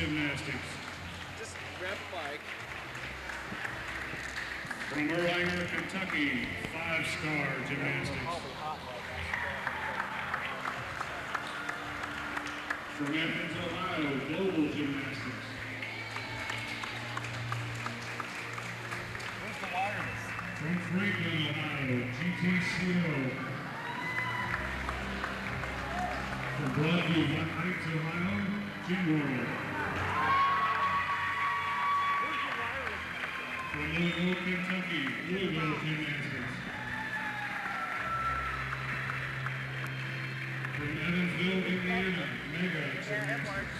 Gymnastics. Just grab a mic. From Erlanger, Kentucky, 5-star Gymnastics. From Athens, Ohio, Global Gymnastics. Where's the wireless? From Franklin, Ohio, GTCO. From Broadview Heights, Ohio, Gymworld. From Louisville, Kentucky, Louisville Gymnastics. From Evansville, Indiana, Mega Gymnastics.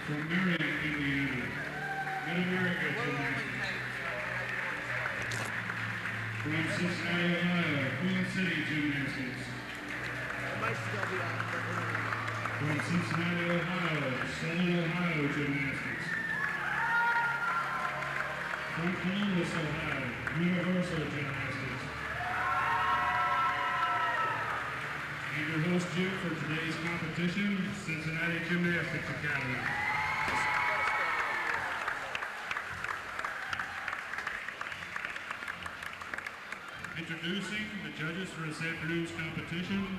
From Marion, Indiana, Mid-America Gymnastics. From Cincinnati, Ohio, Queen City Gymnastics. From Cincinnati, Ohio, Southern Ohio Gymnastics. From Columbus, Ohio, Universal Gymnastics. And your host gym for today's competition, Cincinnati Gymnastics Academy. Introducing the judges for this afternoon's competition.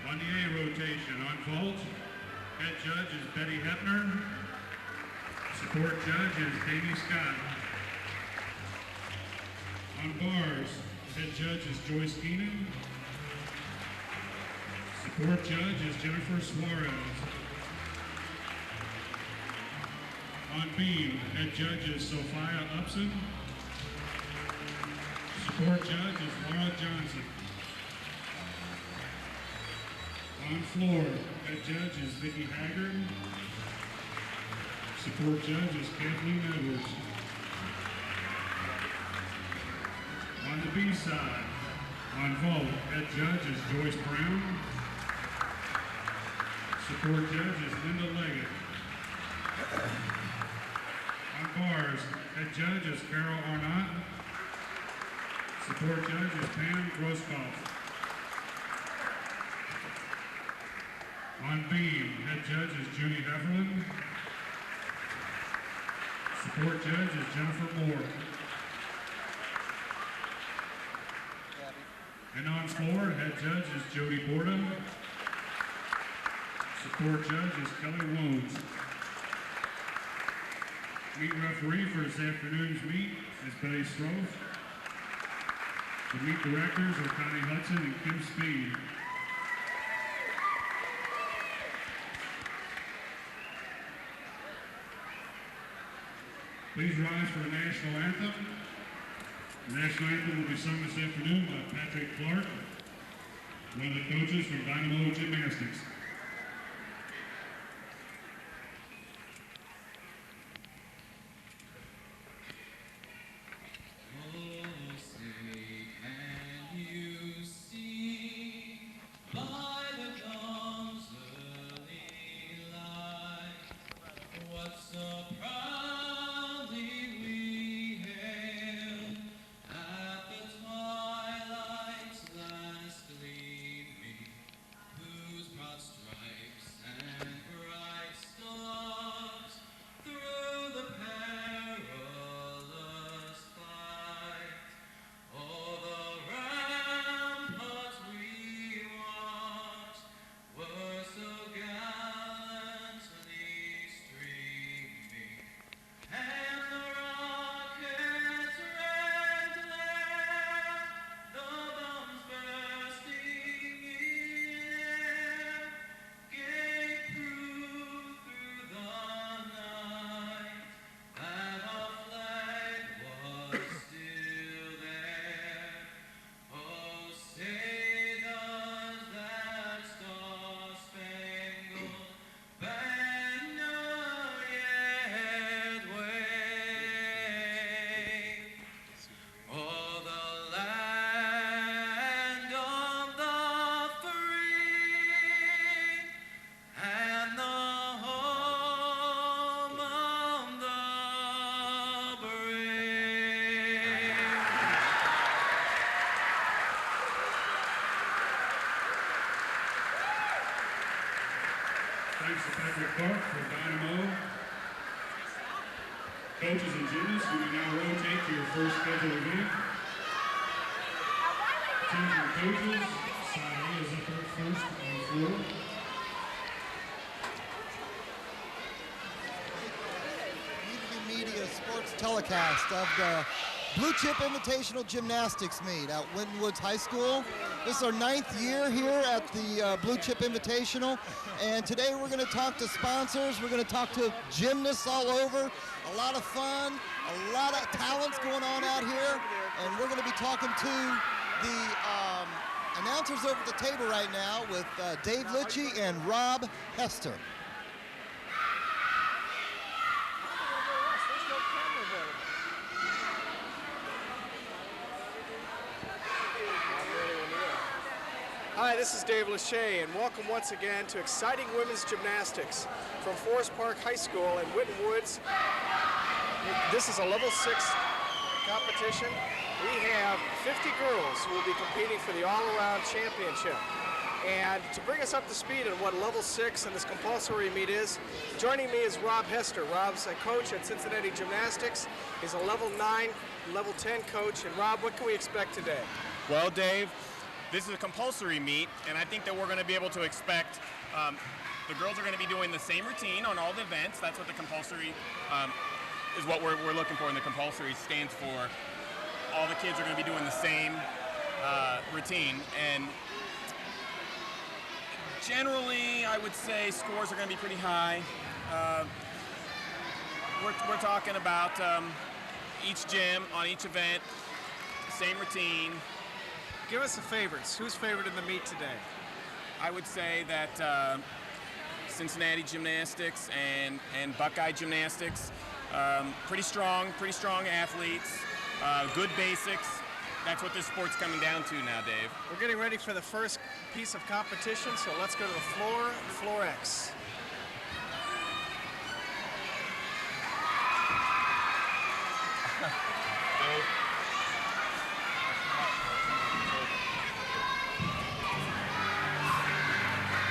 On the A rotation, on vault, head judge is Betty Hepner. Support judge is Davey Scott. On bars, head judge is Joyce Keenan. Support judge is Jennifer Suarez. On beam, head judge is Sophia Upson. Support judge is Laura Johnson. On floor, head judge is Vicki Haggard. Support judge is Kathleen Edwards. On the B side, on vault, head judge is Joyce Brown. Support judge is Linda Leggett. On bars, head judge is Carol Arnott. Support judge is Pam Groskopf. On beam, head judge is Judy Heffernan. Support judge is Jennifer Moore. And on floor, head judge is Jody Borda. Support judge is Kelly Wones. Meet referee for this afternoon's meet is Betty Strofe. The meet directors are Connie Hudson and Kim Speed. Please rise for the national anthem. The national anthem will be sung this afternoon by Patrick Clark, one of the coaches from Dynamo Gymnastics. Last leave me, whose broad stripes Thanks to Patrick Clark for Dynamo. Coaches and gymnasts, you may now rotate to your first scheduled event. Teams and coaches, side A is up first on the floor. Media sports telecast of the Blue Chip Invitational Gymnastics meet at Winton Woods High School. This is our 9th year here at the Blue Chip Invitational, and today we're going to talk to sponsors. We're going to talk to gymnasts all over. A lot of fun, a lot of talents going on out here, and we're going to be talking to the announcers over at the table right now with Dave Litchie and Rob Hester. Hi, this is Dave Lachey, and welcome once again to exciting women's gymnastics from Forest Park High School in Winton Woods. This is a level 6 competition. We have 50 girls who will be competing for the all-around championship. And to bring us up to speed on what level 6 and this compulsory meet is, joining me is Rob Hester. Rob's a coach at Cincinnati Gymnastics. He's a level 9, level 10 coach. And Rob, what can we expect today? Well, Dave, this is a compulsory meet, and I think that we're going to be able to expect the girls are going to be doing the same routine on all the events. That's what the compulsory is what we're looking for, and the compulsory stands for all the kids are going to be doing the same routine. And generally, I would say scores are going to be pretty high. We're talking about each gym on each event, same routine. Give us the favorites. Who's favored in the meet today? I would say that Cincinnati Gymnastics and Buckeye Gymnastics, pretty strong athletes, good basics. That's what this sport's coming down to now, Dave. We're getting ready for the first piece of competition, so let's go to the floor X.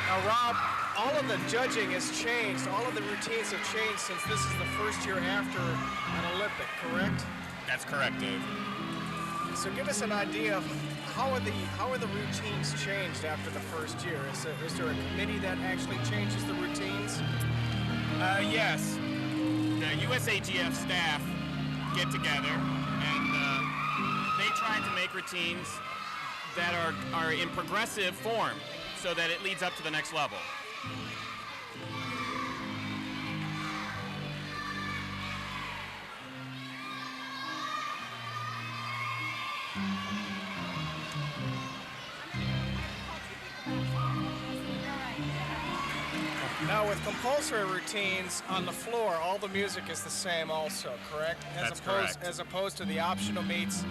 Now, Rob, all of the judging has changed. All of the routines have changed since this is the first year after an Olympic, correct? That's correct, Dave. So give us an idea of how are the routines changed after the first year? Is there a committee that actually changes the routines? Yes. The USAGF staff get together and they try to make routines that are in progressive form, so that it leads up to the next level. Now, with compulsory routines on the floor, all the music is the same also, correct? That's correct. As opposed to the optional meets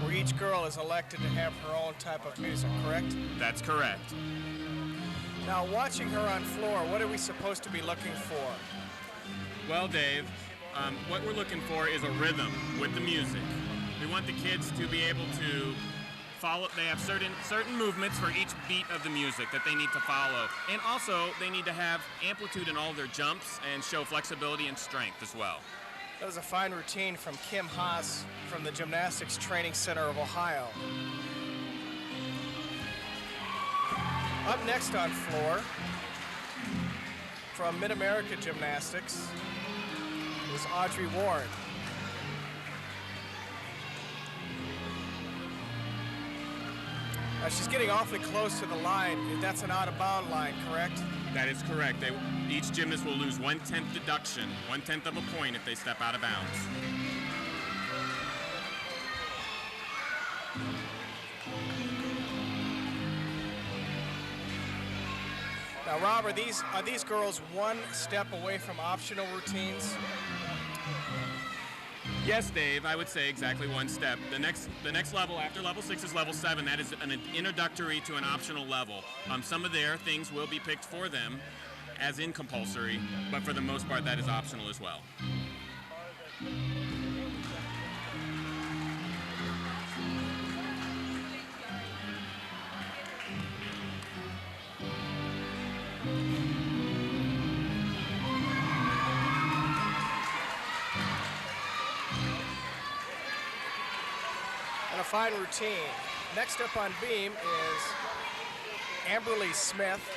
where each girl is elected to have her own type of music, correct? That's correct. Now, watching her on floor, what are we supposed to be looking for? Well, Dave, what we're looking for is a rhythm with the music. We want the kids to be able to follow. They have certain movements for each beat of the music that they need to follow. And also, they need to have amplitude in all their jumps and show flexibility and strength as well. That was a fine routine from Kim Haas from the Gymnastics Training Center of Ohio. Up next on floor, from Mid-America Gymnastics, is Audrey Warren. She's getting awfully close to the line. That's an out-of-bound line, correct? That is correct. Each gymnast will lose 1/10 deduction, 1/10 of a point if they step out of bounds. Now, Rob, are these girls one step away from optional routines? Yes, Dave, I would say exactly one step. The next level after level 6 is level 7. That is an introductory to an optional level. Some of their things will be picked for them as in compulsory, but for the most part that is optional as well. fine routine. Next up on beam is Amberly Smith.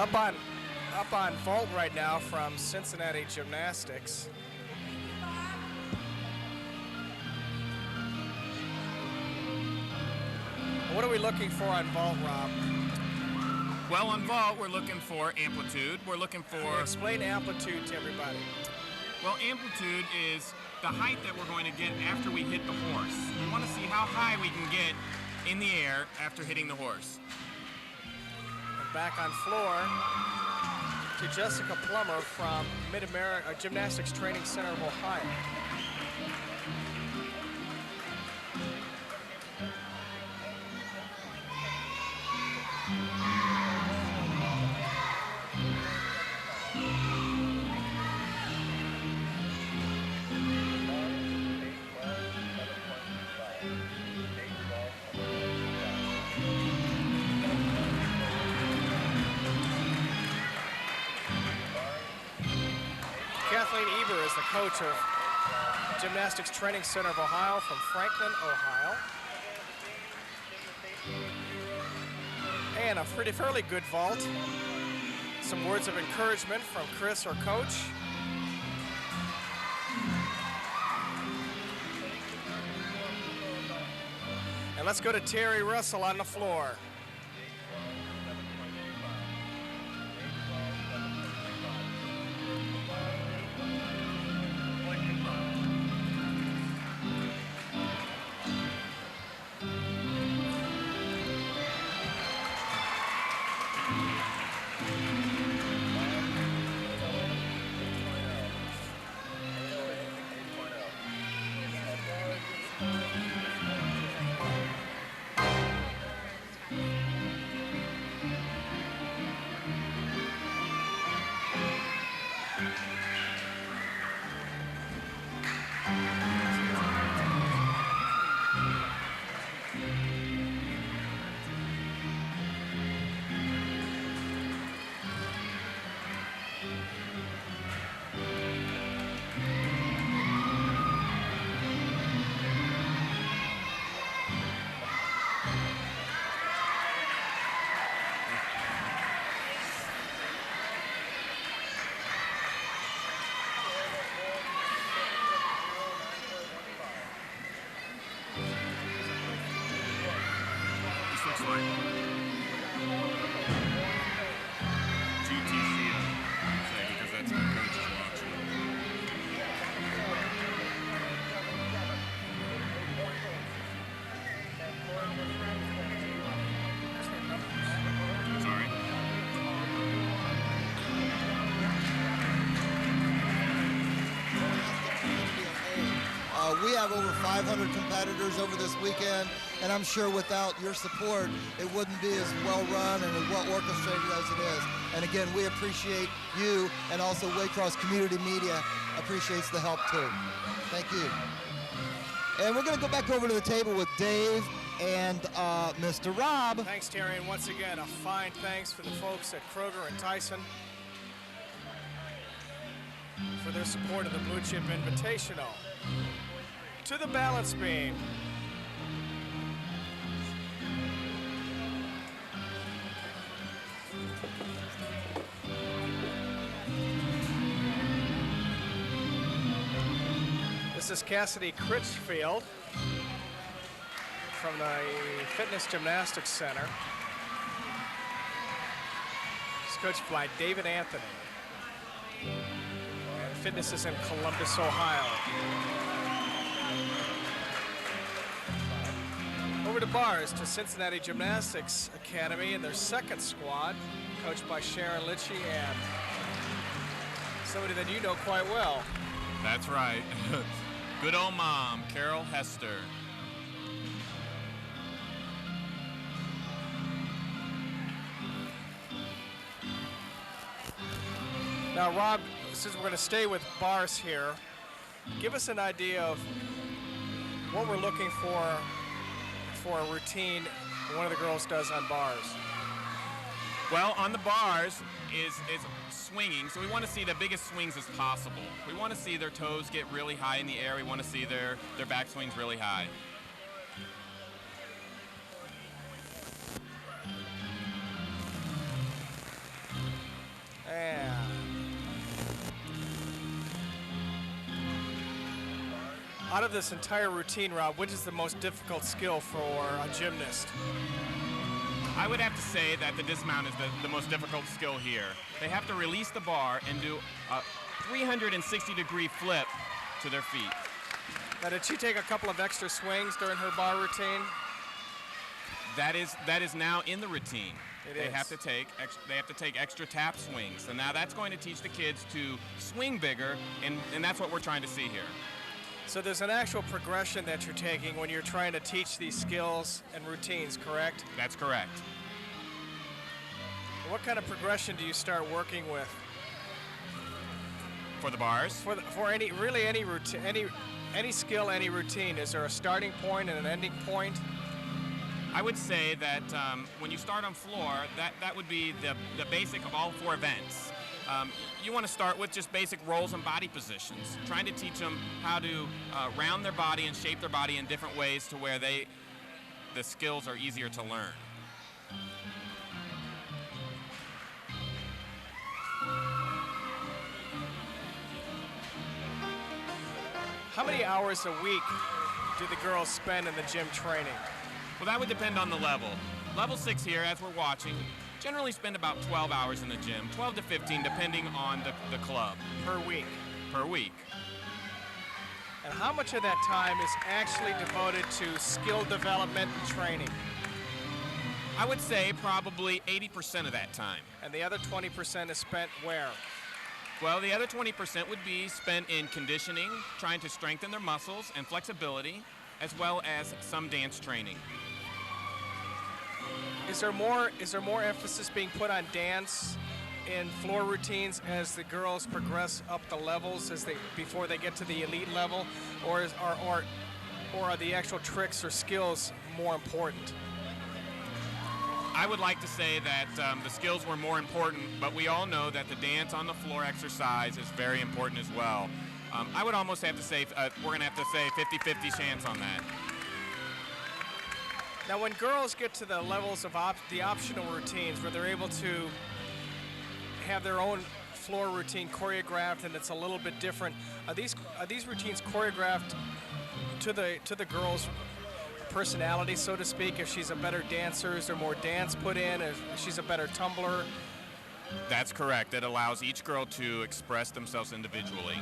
Up on vault right now from Cincinnati Gymnastics. What are we looking for on vault, Rob? Well, on vault, we're looking for amplitude. We're looking for... Explain amplitude to everybody. Well, amplitude is the height that we're going to get after we hit the horse. We want to see how high we can get in the air after hitting the horse. And back on floor to Jessica Plummer from Mid-America Gymnastics Training Center of Ohio. Is the coach of Gymnastics Training Center of Ohio from Franklin, Ohio. And a fairly good vault. Some words of encouragement from Chris, our coach. And let's go to Terry Russell on the floor. We have over 500 competitors over this weekend, and I'm sure without your support, it wouldn't be as well run and as well orchestrated as it is. And again, we appreciate you, and also Waycross Community Media appreciates the help too. Thank you. And we're going to go back over to the table with Dave and Mr. Rob. Thanks, Terry, and once again, a fine thanks for the folks at Kroger and Tyson for their support of the Blue Chip Invitational. To the balance beam. This is Cassidy Critchfield from the Fitness Gymnastics Center. She's coached by David Anthony. And Fitness is in Columbus, Ohio. Over to bars to Cincinnati Gymnastics Academy and their second squad, coached by Sharon Litchie and somebody that you know quite well. That's right. Good old mom, Carol Hester. Now, Rob, since we're going to stay with bars here, give us an idea of what we're looking for a routine one of the girls does on bars. Well, on the bars is swinging, so we want to see the biggest swings as possible. We want to see their toes get really high in the air. We want to see their back swings really high. And out of this entire routine, Rob, which is the most difficult skill for a gymnast? I would have to say that the dismount is the most difficult skill here. They have to release the bar and do a 360-degree flip to their feet. Now, did she take a couple of extra swings during her bar routine? That is now in the routine. They have to take extra tap swings, and now that's going to teach the kids to swing bigger, and that's what we're trying to see here. So there's an actual progression that you're taking when you're trying to teach these skills and routines, correct? That's correct. What kind of progression do you start working with? For the bars? For any routine, any skill, any routine, is there a starting point and an ending point? I would say that when you start on floor, that would be the basic of all four events. You want to start with just basic rolls and body positions, trying to teach them how to round their body and shape their body in different ways to where the skills are easier to learn. How many hours a week do the girls spend in the gym training? Well, that would depend on the level. Level 6 here, as we're watching, generally spend about 12 hours in the gym, 12 to 15, depending on the club. Per week? Per week. And how much of that time is actually devoted to skill development and training? I would say probably 80% of that time. And the other 20% is spent where? Well, the other 20% would be spent in conditioning, trying to strengthen their muscles and flexibility, as well as some dance training. Is there more emphasis being put on dance in floor routines as the girls progress up the levels before they get to the elite level, or are the actual tricks or skills more important? I would like to say that the skills were more important, but we all know that the dance on the floor exercise is very important as well. I would almost have to say we're going to have to say 50-50 chance on that. Now, when girls get to the levels of the optional routines where they're able to have their own floor routine choreographed and it's a little bit different, are these routines choreographed to the girls' personality, so to speak? If she's a better dancer, is there more dance put in? If she's a better tumbler? That's correct. It allows each girl to express themselves individually.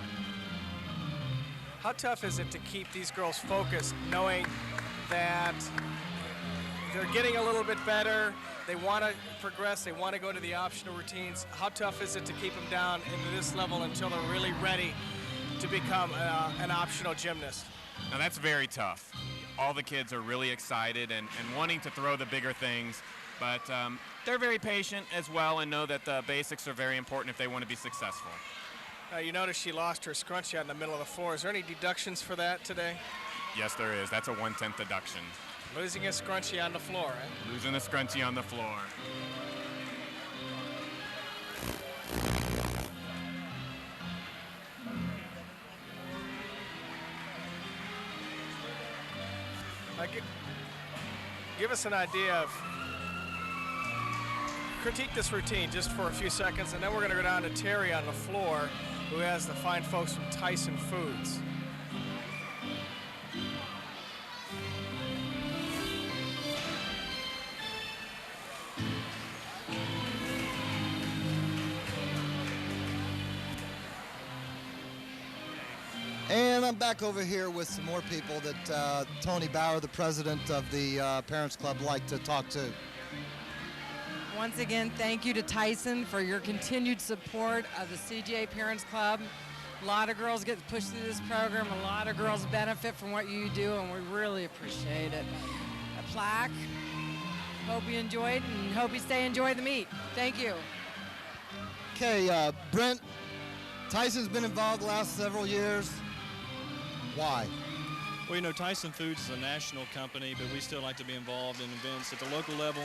How tough is it to keep these girls focused, knowing that they're getting a little bit better, they want to progress, they want to go to the optional routines? How tough is it to keep them down into this level until they're really ready to become an optional gymnast? Now that's very tough. All the kids are really excited and wanting to throw the bigger things, but they're very patient as well and know that the basics are very important if they want to be successful. You notice she lost her scrunchie out in the middle of the floor. Is there any deductions for that today? Yes, there is. That's a 1/10 deduction. Losing a scrunchie on the floor, eh? Losing a scrunchie on the floor. Give us an idea of, critique this routine just for a few seconds, and then we're going to go down to Terry on the floor, who has the fine folks from Tyson Foods. And I'm back over here with some more people that Tony Bauer, the president of the Parents Club, like to talk to. Once again, thank you to Tyson for your continued support of the CGA Parents Club. A lot of girls get pushed through this program. A lot of girls benefit from what you do, and we really appreciate it. A plaque. Hope you enjoyed, and hope you enjoy the meet. Thank you. Okay, Brent, Tyson's been involved the last several years. Why? Well, you know, Tyson Foods is a national company, but we still like to be involved in events at the local level.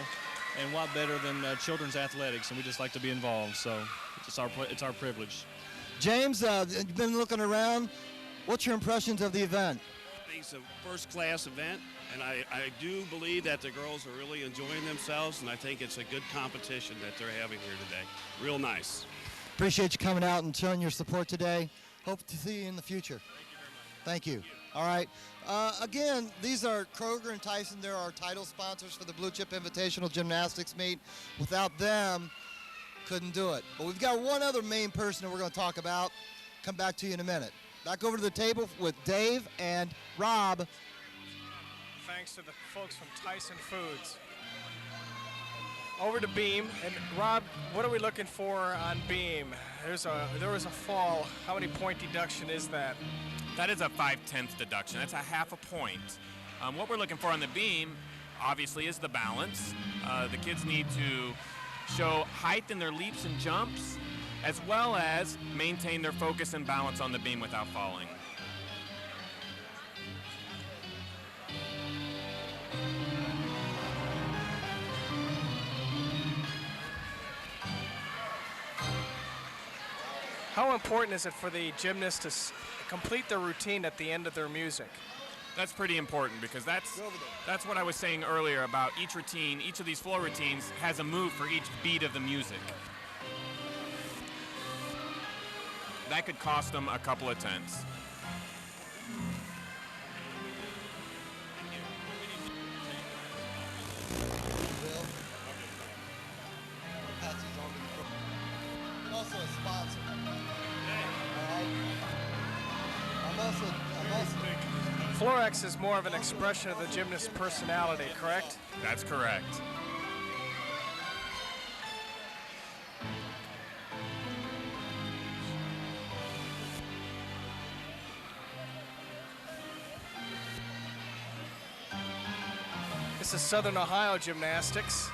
And what better than children's athletics, and we just like to be involved, so it's our privilege. James, you've been looking around. What's your impressions of the event? I think it's a first-class event, and I do believe that the girls are really enjoying themselves, and I think it's a good competition that they're having here today. Real nice. Appreciate you coming out and showing your support today. Hope to see you in the future. Thank you. All right. Again, these are Kroger and Tyson. They're our title sponsors for the Blue Chip Invitational Gymnastics meet. Without them, couldn't do it. But we've got one other main person that we're going to talk about. Come back to you in a minute. Back over to the table with Dave and Rob. Thanks to the folks from Tyson Foods. Over to beam, and Rob, what are we looking for on beam? There was a fall. How many point deduction is that? That is a 5/10 deduction. That's a half a point. What we're looking for on the beam, obviously, is the balance. The kids need to show height in their leaps and jumps, as well as maintain their focus and balance on the beam without falling. How important is it for the gymnasts to complete their routine at the end of their music? That's pretty important, because that's what I was saying earlier about each routine. Each of these floor routines has a move for each beat of the music. That could cost them a couple of tenths. Also a sponsor. All right. I'm also Florex is more of an expression of the gymnast's personality, correct? That's correct. This is Southern Ohio Gymnastics.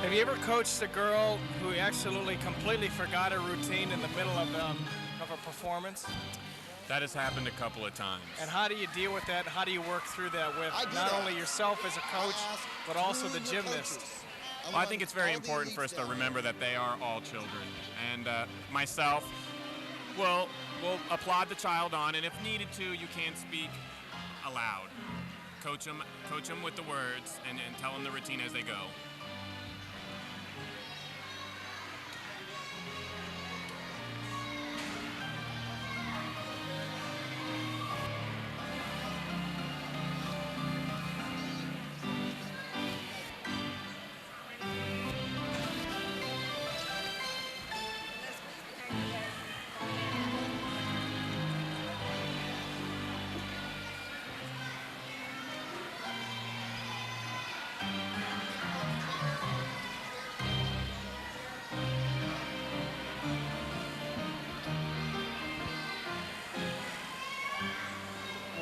Have you ever coached a girl who absolutely completely forgot her routine in the middle of a performance? That has happened a couple of times. And how do you deal with that? How do you work through that with not only yourself as a coach, but also the gymnast? Well, I think it's very important for us to remember that they are all children. And myself will applaud the child on, and if needed to, you can speak aloud. Coach them with the words, and tell them the routine as they go.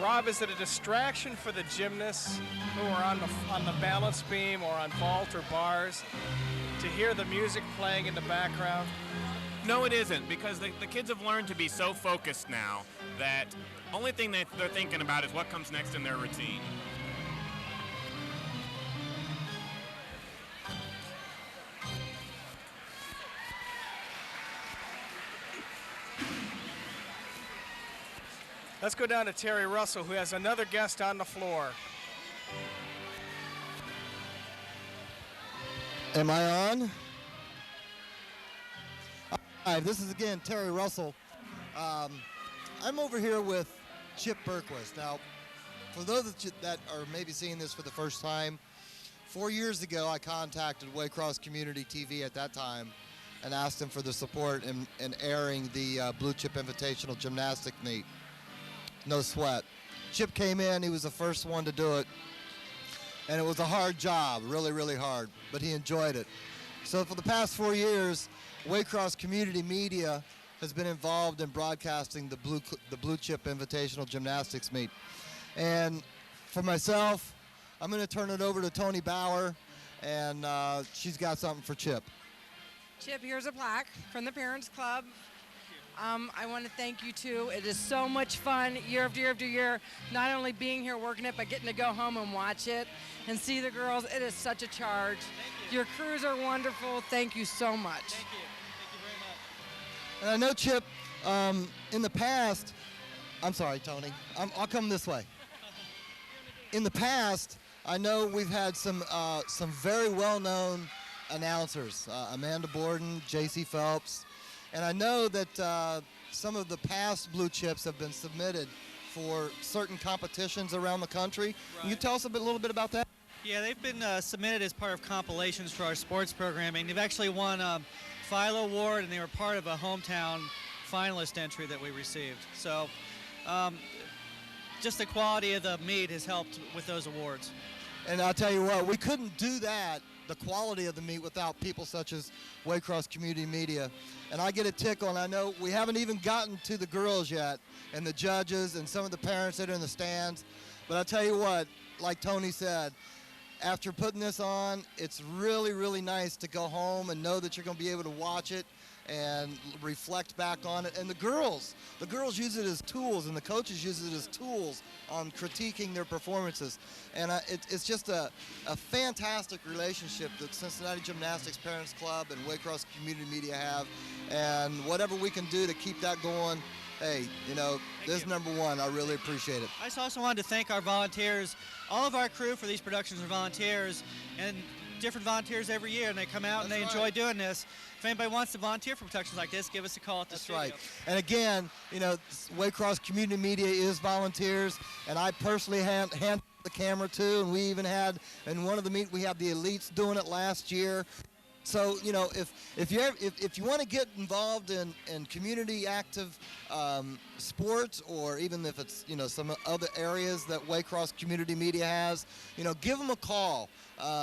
Rob, is it a distraction for the gymnasts who are on the balance beam or on vault or bars to hear the music playing in the background? No, it isn't, because the kids have learned to be so focused now that only thing that they're thinking about is what comes next in their routine. Let's go down to Terry Russell, who has another guest on the floor. Am I on? Hi, this is again Terry Russell. I'm over here with Chip Berquist. Now, for those that are maybe seeing this for the first time, 4 years ago I contacted Waycross Community TV at that time and asked them for the support in airing the Blue Chip Invitational Gymnastic meet. No sweat. Chip came in, he was the first one to do it, and it was a hard job, really, really hard, but he enjoyed it. So for the past 4 years, Waycross Community Media has been involved in broadcasting the Blue Chip Invitational Gymnastics meet. And for myself, I'm going to turn it over to Tony Bauer, and she's got something for Chip. Chip, here's a plaque from the Parents Club. I want to thank you too. It is so much fun year after year after year, not only being here working it, but getting to go home and watch it and see the girls. It is such a charge. Your crews are wonderful. Thank you so much. Thank you. Thank you very much. And I know, Chip, in the past, I'm sorry, Tony, I'll come this way. In the past, I know we've had some very well-known announcers, Amanda Borden, J.C. Phelps, and I know that some of the past Blue Chips have been submitted for certain competitions around the country. Right. Can you tell us a little bit about that? Yeah, they've been submitted as part of compilations for our sports programming. They've actually won a Philo Award, and they were part of a hometown finalist entry that we received. So just the quality of the meet has helped with those awards. And I'll tell you what, we couldn't do that, the quality of the meet, without people such as Waycross Community Media. And I get a tickle, and I know we haven't even gotten to the girls yet, and the judges and some of the parents that are in the stands. But I'll tell you what, like Tony said, after putting this on, it's really, really nice to go home and know that you're going to be able to watch it and reflect back on it. And the girls use it as tools, and the coaches use it as tools on critiquing their performances. And it's just a fantastic relationship that Cincinnati Gymnastics Parents Club and Waycross Community Media have. And whatever we can do to keep that going, hey, this is number one. I really appreciate it. I just also wanted to thank our volunteers. All of our crew for these productions are volunteers, and different volunteers every year, and they come out and they enjoy doing this. If anybody wants to volunteer for productions like this, give us a call at the studio. That's right. And again, Waycross Community Media is volunteers, and I personally hand the camera too, and we even had, in one of the meet, we had the elites doing it last year. So, if you want to get involved in community active sports, or even if it's, some other areas that Waycross Community Media has, give them a call.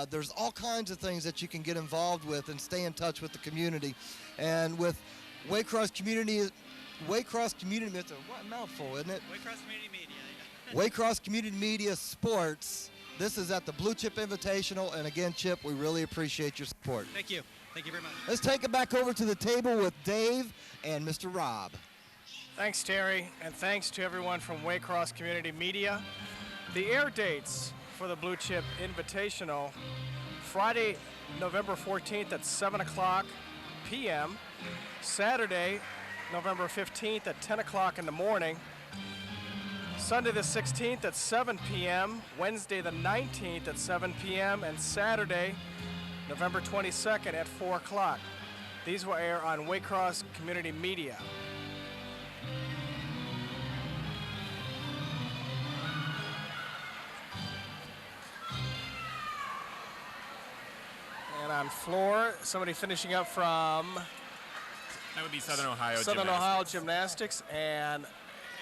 There's all kinds of things that you can get involved with and stay in touch with the community. And with Waycross Community, it's a mouthful, isn't it? Waycross Community Media. Waycross Community Media Sports. This is at the Blue Chip Invitational, and again, Chip, we really appreciate your support. Thank you. Thank you very much. Let's take it back over to the table with Dave and Mr. Rob. Thanks, Terry, and thanks to everyone from Waycross Community Media. The air dates for the Blue Chip Invitational: Friday, November 14th at 7 o'clock p.m., Saturday, November 15th at 10 o'clock in the morning, Sunday the 16th at 7 p.m., Wednesday the 19th at 7 p.m., and Saturday, November 22nd at 4 o'clock. These will air on Waycross Community Media. And on floor, somebody finishing up from That would be Southern Ohio Ohio Gymnastics. And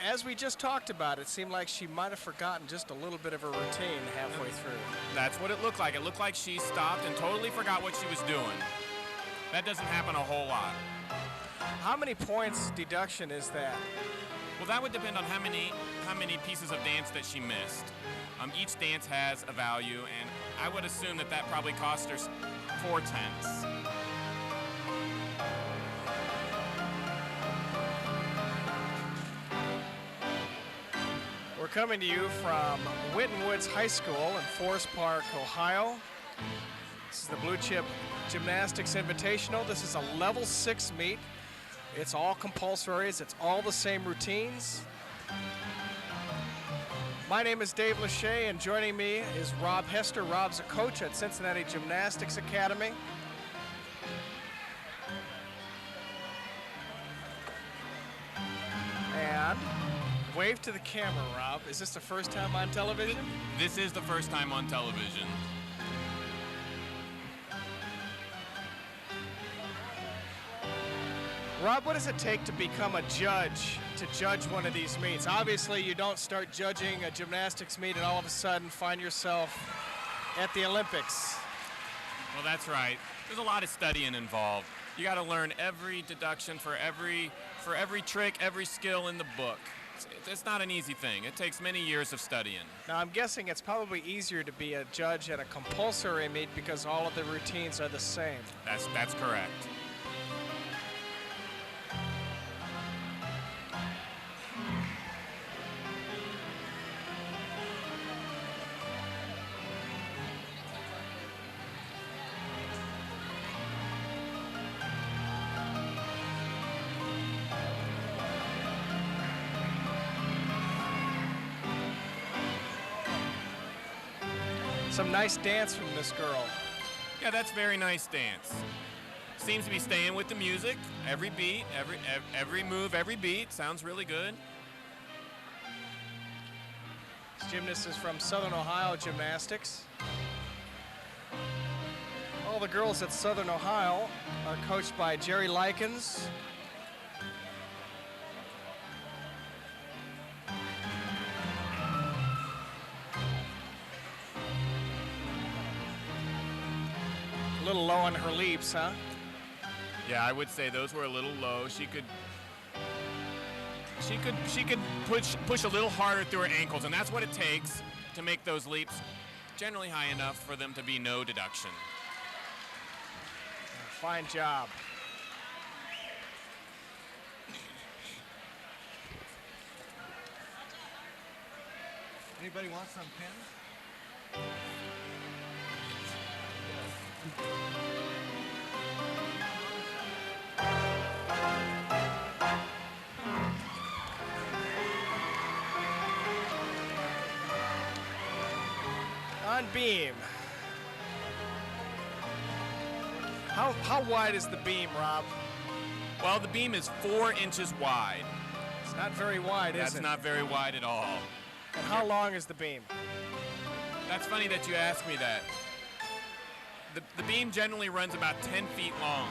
as we just talked about, it seemed like she might have forgotten just a little bit of her routine halfway through. That's what it looked like. It looked like she stopped and totally forgot what she was doing. That doesn't happen a whole lot. How many points deduction is that? Well, that would depend on how many pieces of dance that she missed. Each dance has a value, and I would assume that probably cost her 4/10. We're coming to you from Winton Woods High School in Forest Park, Ohio. This is the Blue Chip Gymnastics Invitational. This is a level 6 meet. It's all compulsories. It's all the same routines. My name is Dave Lachey, and joining me is Rob Hester. Rob's a coach at Cincinnati Gymnastics Academy. wave to the camera, Rob. Is this the first time on television? This is the first time on television. Rob, what does it take to become a judge, to judge one of these meets? Obviously, you don't start judging a gymnastics meet and all of a sudden find yourself at the Olympics. Well, that's right. There's a lot of studying involved. You got to learn every deduction for every trick, every skill in the book. It's not an easy thing. It takes many years of studying. Now, I'm guessing it's probably easier to be a judge at a compulsory meet because all of the routines are the same. That's correct. Some nice dance from this girl. Yeah, that's very nice dance. Seems to be staying with the music. Every beat, every move, every beat sounds really good. This gymnast is from Southern Ohio Gymnastics. All the girls at Southern Ohio are coached by Jerry Likens. A little low on her leaps, huh? Yeah, I would say those were a little low. She could push a little harder through her ankles, and that's what it takes to make those leaps generally high enough for them to be no deduction. Fine job. Anybody want some pins? On beam. How wide is the beam, Rob? Well, the beam is 4 inches wide. It's not very wide, is it? That's not very wide at all. And how long is the beam? That's funny that you ask me that. The beam generally runs about 10 feet long.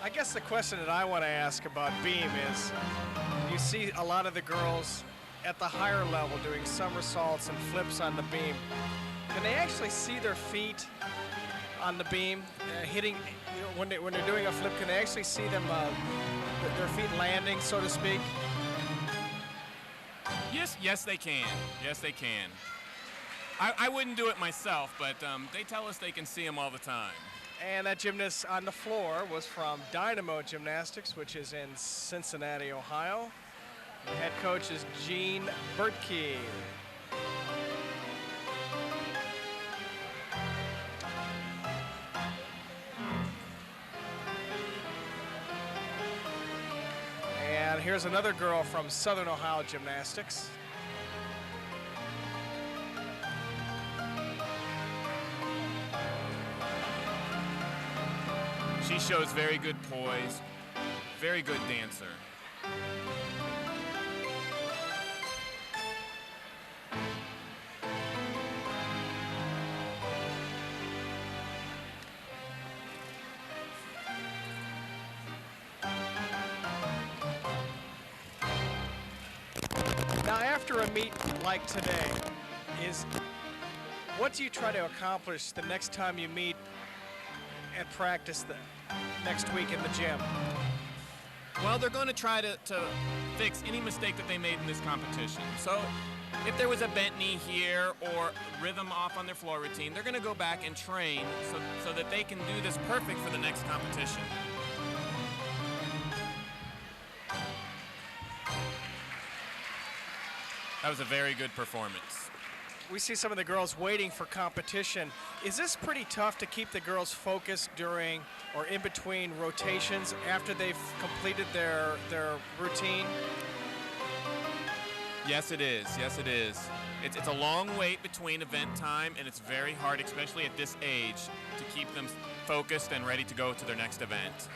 I guess the question that I want to ask about beam is, you see a lot of the girls at the higher level doing somersaults and flips on the beam. Can they actually see their feet on the beam hitting, when they're doing a flip, can they actually see them, their feet landing, so to speak? Yes, they can. Yes, they can. I wouldn't do it myself, but they tell us they can see them all the time. And that gymnast on the floor was from Dynamo Gymnastics, which is in Cincinnati, Ohio. The head coach is Gene Bertke. And here's another girl from Southern Ohio Gymnastics. She shows very good poise, very good dancer. Now, after a meet like today, what do you try to accomplish the next time you meet and practice next week in the gym? Well, they're going to try to fix any mistake that they made in this competition. So if there was a bent knee here or rhythm off on their floor routine, they're going to go back and train so that they can do this perfect for the next competition. That was a very good performance. we see some of the girls waiting for competition. Is this pretty tough to keep the girls focused during or in between rotations after they've completed their routine? Yes, it is. Yes, it is. It's a long wait between event time, and it's very hard, especially at this age, to keep them focused and ready to go to their next event.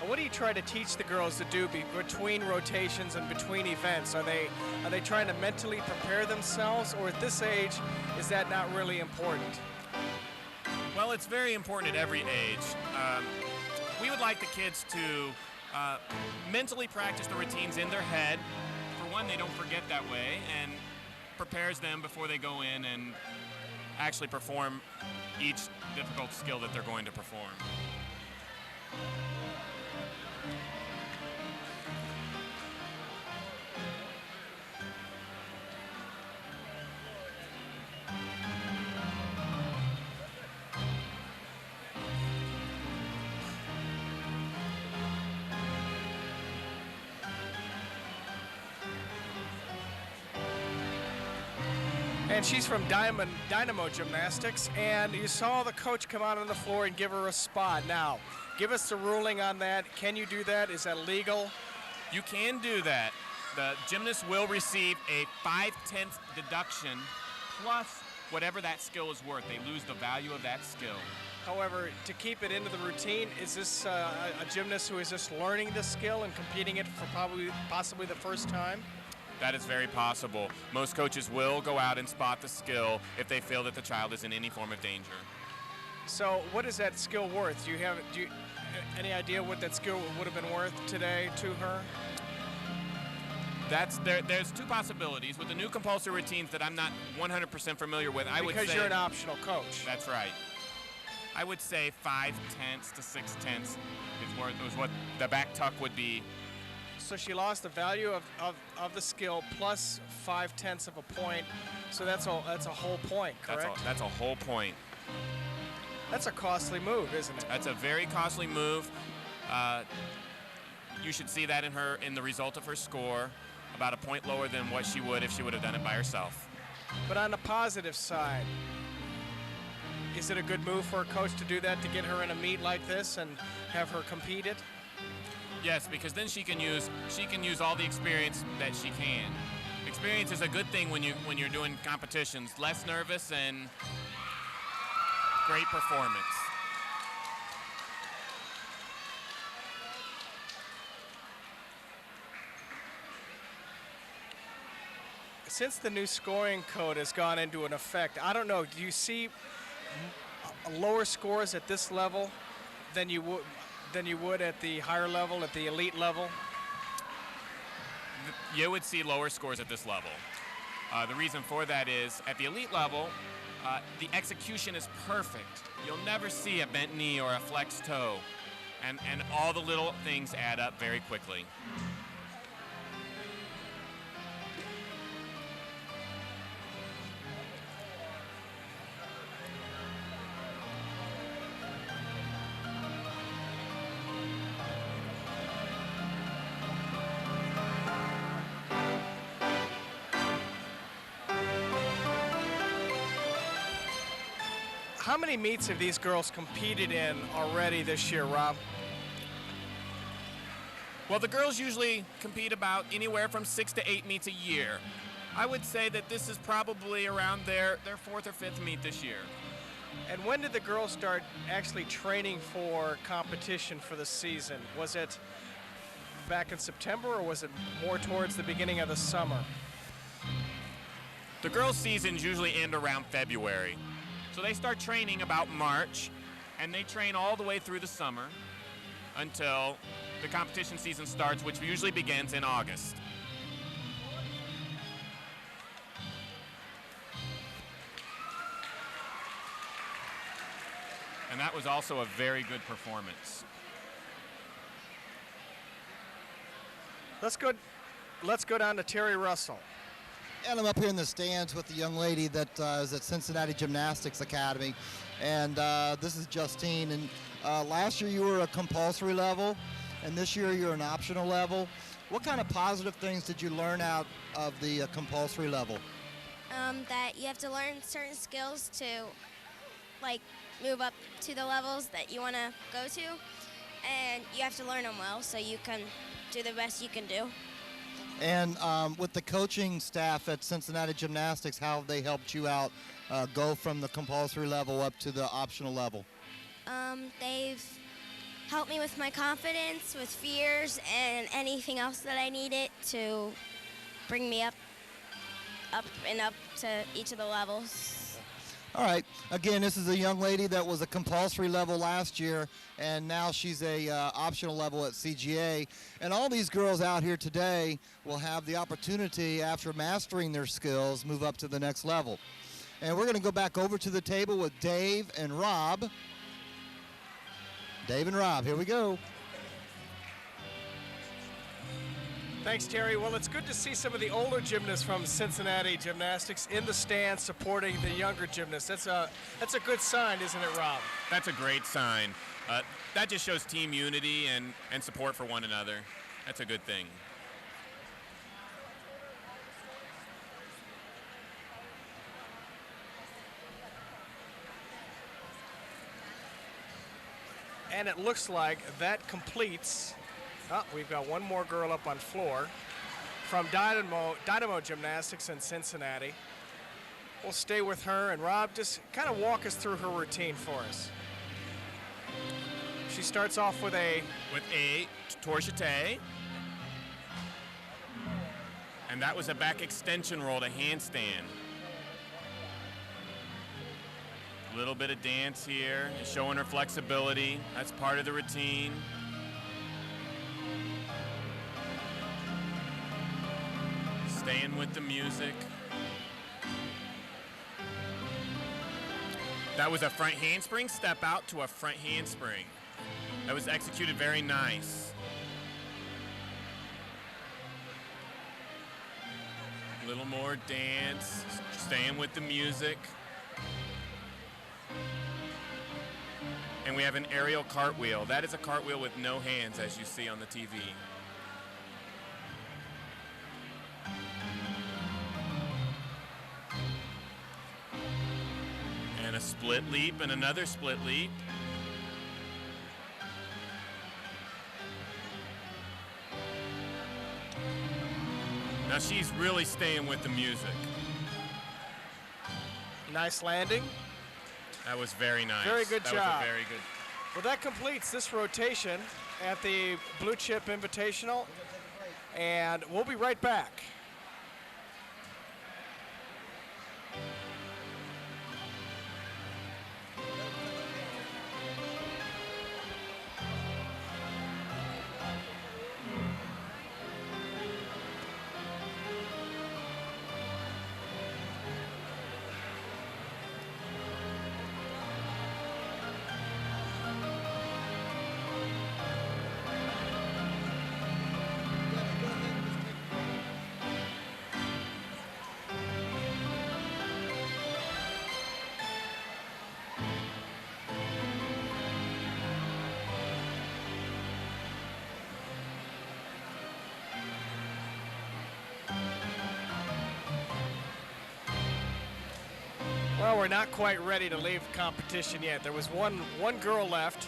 What do you try to teach the girls to do between rotations and between events? Are they trying to mentally prepare themselves, or at this age, is that not really important? Well, it's very important at every age. We would like the kids to mentally practice the routines in their head. For one, they don't forget that way, and prepares them before they go in and actually perform each difficult skill that they're going to perform. And she's from Dynamo Gymnastics, and you saw the coach come out on the floor and give her a spot. Now, give us the ruling on that. Can you do that? Is that legal? You can do that. The gymnast will receive a 5/10 deduction plus whatever that skill is worth. They lose the value of that skill. However, to keep it into the routine, is this a gymnast who is just learning this skill and competing it for possibly the first time? That is very possible. Most coaches will go out and spot the skill if they feel that the child is in any form of danger. So what is that skill worth? Do you any idea what that skill would have been worth today to her? There's two possibilities. With the new compulsory routines that I'm not 100% familiar with, I would say... Because you're an optional coach. That's right. I would say 5/10 to 6/10 is what the back tuck would be. So she lost the value of the skill plus 5/10 of a point. So that's a whole point, correct? That's a whole point. That's a costly move, isn't it? That's a very costly move. You should see that in the result of her score, about a point lower than what she would if she would have done it by herself. But on the positive side, is it a good move for a coach to do that, to get her in a meet like this and have her compete it? Yes, because then she can use all the experience that she can. Experience is a good thing when you're doing competitions. Less nervous and great performance. Since the new scoring code has gone into an effect, I don't know, do you see lower scores at this level than you would at the higher level, at the elite level? You would see lower scores at this level. The reason for that is at the elite level, the execution is perfect. You'll never see a bent knee or a flexed toe, and all the little things add up very quickly. How many meets have these girls competed in already this year, Rob? Well, the girls usually compete about anywhere from 6 to 8 meets a year. I would say that this is probably around their 4th or 5th meet this year. And when did the girls start actually training for competition for the season? Was it back in September, or was it more towards the beginning of the summer? The girls' seasons usually end around February. So they start training about March, and they train all the way through the summer until the competition season starts, which usually begins in August. And that was also a very good performance. Let's go down to Terry Russell. And I'm up here in the stands with the young lady that is at Cincinnati Gymnastics Academy. And this is Justine. And last year you were a compulsory level, and this year you're an optional level. What kind of positive things did you learn out of the compulsory level? that you have to learn certain skills to, like, move up to the levels that you want to go to, and you have to learn them well so you can do the best you can do. And with the coaching staff at Cincinnati Gymnastics, how have they helped you out go from the compulsory level up to the optional level? They've helped me with my confidence, with fears, and anything else that I needed to bring me up and up to each of the levels. All right. Again, this is a young lady that was a compulsory level last year, and now she's a optional level at CGA. And all these girls out here today will have the opportunity, after mastering their skills, move up to the next level. And we're going to go back over to the table with Dave and Rob. Dave and Rob, here we go. Thanks, Terry. Well, it's good to see some of the older gymnasts from Cincinnati Gymnastics in the stands supporting the younger gymnasts. That's a good sign, isn't it, Rob? That's a great sign. That just shows team unity and support for one another. That's a good thing. And it looks like that completes. We've got one more girl up on floor from Dynamo Gymnastics in Cincinnati. We'll stay with her, and Rob, just kind of walk us through her routine for us. She starts off with a torchete, and that was a back extension roll to handstand. A little bit of dance here, showing her flexibility. That's part of the routine. Staying with the music. That was a front handspring step out to a front handspring. That was executed very nice. A little more dance, staying with the music. And we have an aerial cartwheel. That is a cartwheel with no hands, as you see on the TV. And a split leap and another split leap. Now she's really staying with the music. nice landing. That was very nice. Very good job. That was a very good. Well, that completes this rotation at the Blue Chip Invitational, and we'll be right back. Well, we're not quite ready to leave competition yet. There was one girl left.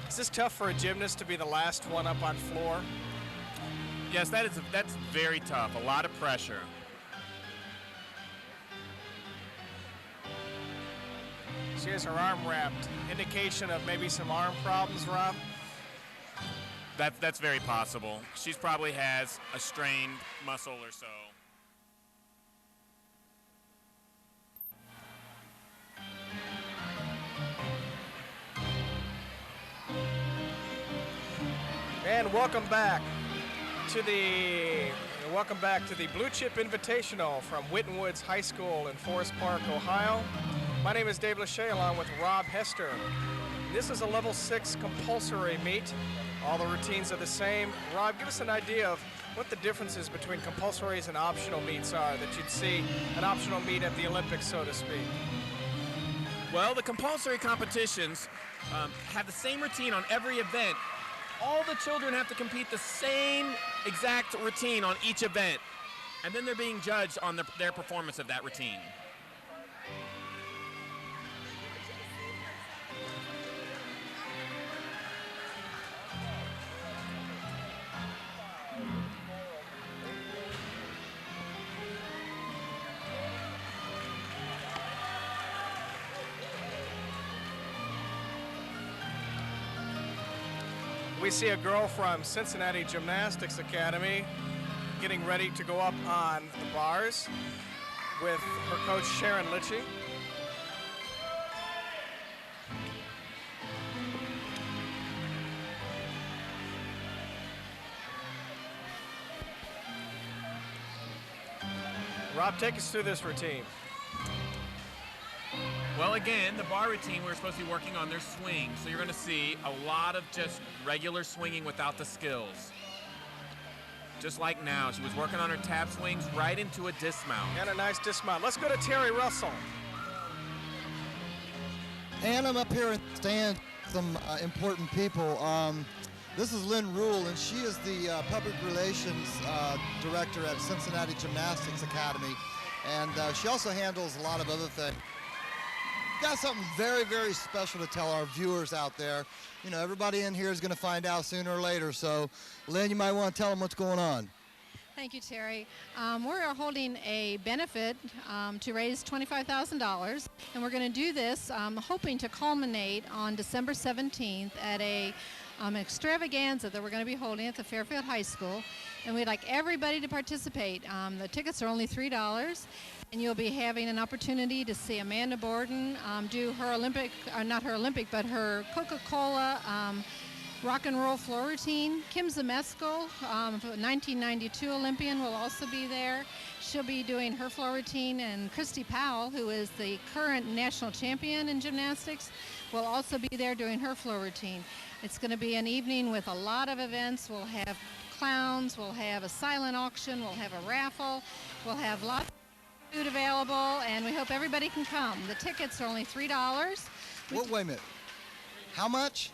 Is this tough for a gymnast to be the last one up on floor? Yes, that's very tough. A lot of pressure. She has her arm wrapped. Indication of maybe some arm problems, Rob? That's very possible. She probably has a strained muscle or so. And welcome back to the Blue Chip Invitational from Whitten Woods High School in Forest Park, Ohio. My name is Dave Lachey along with Rob Hester. This is a level 6 compulsory meet. All the routines are the same. Rob, give us an idea of what the differences between compulsories and optional meets are that you'd see an optional meet at the Olympics, so to speak. Well, the compulsory competitions have the same routine on every event all the children have to compete the same exact routine on each event, and then they're being judged on their performance of that routine. We see a girl from Cincinnati Gymnastics Academy getting ready to go up on the bars with her coach Sharon Litchie. Rob, take us through this routine. Well, again, the bar routine, we're supposed to be working on their swing. So you're going to see a lot of just regular swinging without the skills. Just like now, she was working on her tap swings right into a dismount. And a nice dismount. Let's go to Terry Russell. And I'm up here in the stands with some important people. This is Lynn Rule, and she is the public relations director at Cincinnati Gymnastics Academy. And she also handles a lot of other things. Got something very, very special to tell our viewers out there. You know, everybody in here is going to find out sooner or later. So, Lynn, you might want to tell them what's going on. Thank you, Terry. We are holding a benefit to raise $25,000, and we're going to do this hoping to culminate on December 17th at a extravaganza that we're going to be holding at the Fairfield High School, and we'd like everybody to participate. The tickets are only $3, and you'll be having an opportunity to see Amanda Borden do her but her Coca-Cola rock and roll floor routine. Kim Zamesco, 1992 Olympian, will also be there. She'll be doing her floor routine, and Christy Powell, who is the current national champion in gymnastics, will also be there doing her floor routine. It's going to be an evening with a lot of events. We'll have clowns, we'll have a silent auction, we'll have a raffle, we'll have lots of food available, and we hope everybody can come. The tickets are only $3. Wait a minute. How much?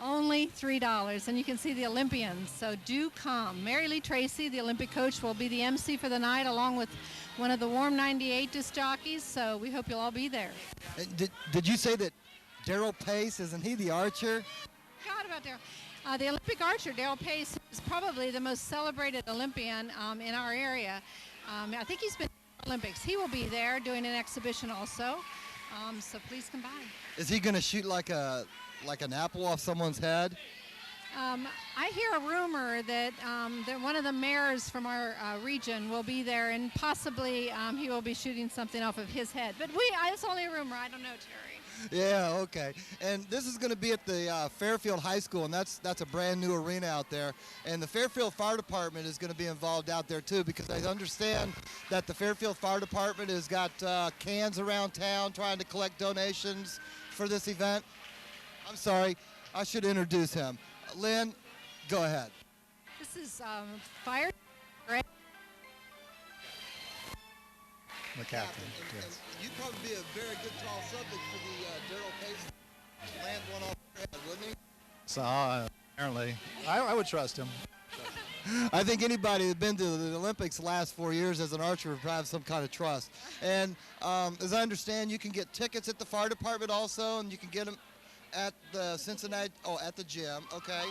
Only $3, and you can see the Olympians, so do come. Mary Lee Tracy, the Olympic coach, will be the MC for the night, along with one of the Warm 98 disc jockeys, so we hope you'll all be there. Did you say that Daryl Pace, isn't he the archer? Forgot about Daryl. The Olympic archer, Daryl Pace, is probably the most celebrated Olympian in our area. I think he's been in the Olympics. He will be there doing an exhibition also, so please come by. Is he going to shoot like an apple off someone's head? I hear a rumor that one of the mayors from our region will be there, and possibly he will be shooting something off of his head. But it's only a rumor. I don't know, Terry. Yeah, okay. And this is going to be at the Fairfield High School, and that's a brand new arena out there. And the Fairfield Fire Department is going to be involved out there too, because I understand that the Fairfield Fire Department has got cans around town trying to collect donations for this event. I'm sorry, I should introduce him. Lynn, go ahead. This is Fire. The captain, yes. You'd probably be a very good tall subject for the Daryl Pace to land one off your head, wouldn't he? So, apparently. I would trust him. I think anybody who's been to the Olympics the last 4 years as an archer would have some kind of trust. And as I understand, you can get tickets at the fire department also, and you can get them at the Cincinnati, at the gym, okay?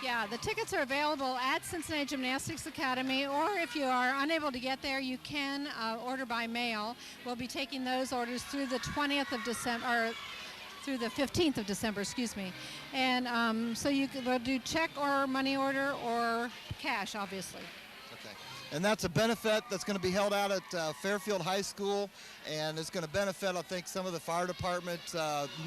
Yeah, the tickets are available at Cincinnati Gymnastics Academy, or if you are unable to get there, you can order by mail. We'll be taking those orders through the 20th of December, or through the 15th of December, excuse me. And so we'll do check or money order or cash, obviously. Okay. And that's a benefit that's going to be held out at Fairfield High School, and it's going to benefit, I think, some of the fire department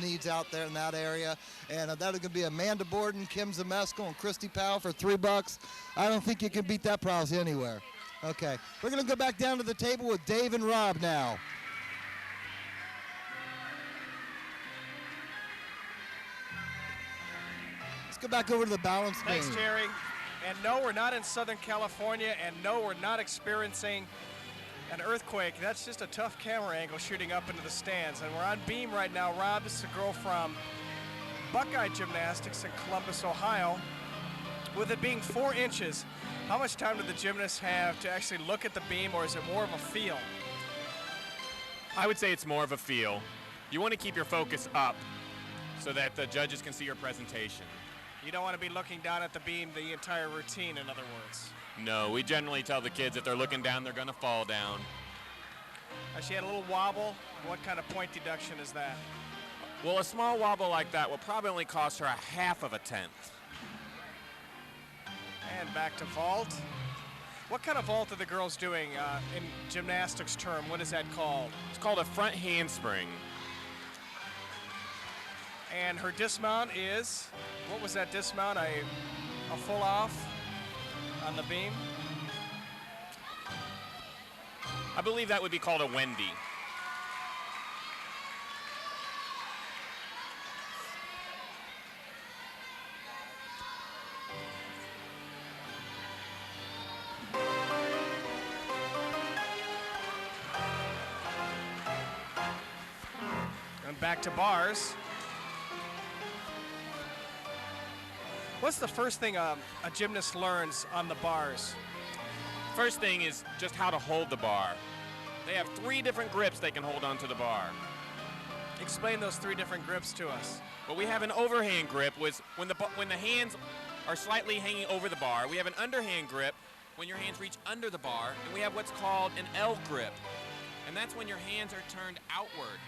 needs out there in that area. And that's going to be Amanda Borden, Kim Zamesco, and Christy Powell for $3. I don't think you can beat that price anywhere. Okay. We're going to go back down to the table with Dave and Rob now. Let's go back over to the balance beam. Thanks, Terry. And no, we're not in Southern California, and no, we're not experiencing an earthquake. That's just a tough camera angle shooting up into the stands. And we're on beam right now. Rob, this is a girl from Buckeye Gymnastics in Columbus, Ohio. With it being 4 inches, how much time do the gymnasts have to actually look at the beam, or is it more of a feel? I would say it's more of a feel. You want to keep your focus up so that the judges can see your presentation. You don't want to be looking down at the beam the entire routine, in other words. No, we generally tell the kids if they're looking down, they're going to fall down. She had a little wobble. What kind of point deduction is that? Well, a small wobble like that will probably only cost her 1/2 of a tenth. And back to vault. What kind of vault are the girls doing in gymnastics term? What is that called? It's called a front handspring. And her dismount is, what was that dismount? A full off on the beam? I believe that would be called a Wendy. And back to bars. What's the first thing a gymnast learns on the bars? First thing is just how to hold the bar. They have 3 different grips they can hold onto the bar. Explain those 3 different grips to us. Well, we have an overhand grip, which when the hands are slightly hanging over the bar. We have an underhand grip when your hands reach under the bar, and we have what's called an L grip, and that's when your hands are turned outward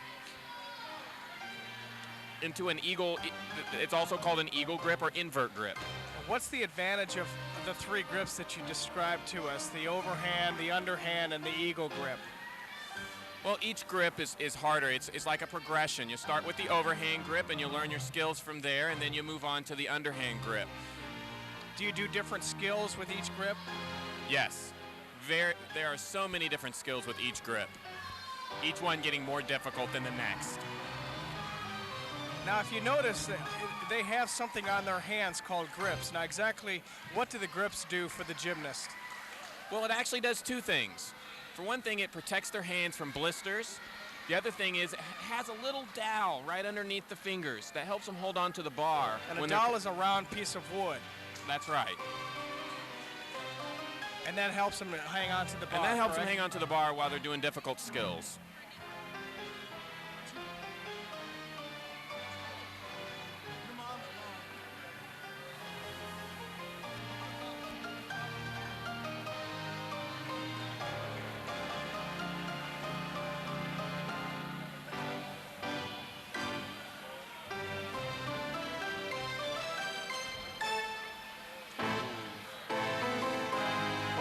into an eagle. It's also called an eagle grip or invert grip. What's the advantage of the 3 grips that you described to us? The overhand, the underhand, and the eagle grip. Well, each grip is harder. It's like a progression. You start with the overhand grip and you learn your skills from there, and then you move on to the underhand grip. Do you do different skills with each grip? Yes. There are so many different skills with each grip, each one getting more difficult than the next. Now, if you notice, they have something on their hands called grips. Now, exactly what do the grips do for the gymnast? Well, it actually does 2 things. For one thing, it protects their hands from blisters. The other thing is it has a little dowel right underneath the fingers that helps them hold on to the bar. And a dowel is a round piece of wood. That's right. And that helps them hang on to the bar. And that helps them hang on to the bar while they're doing difficult skills.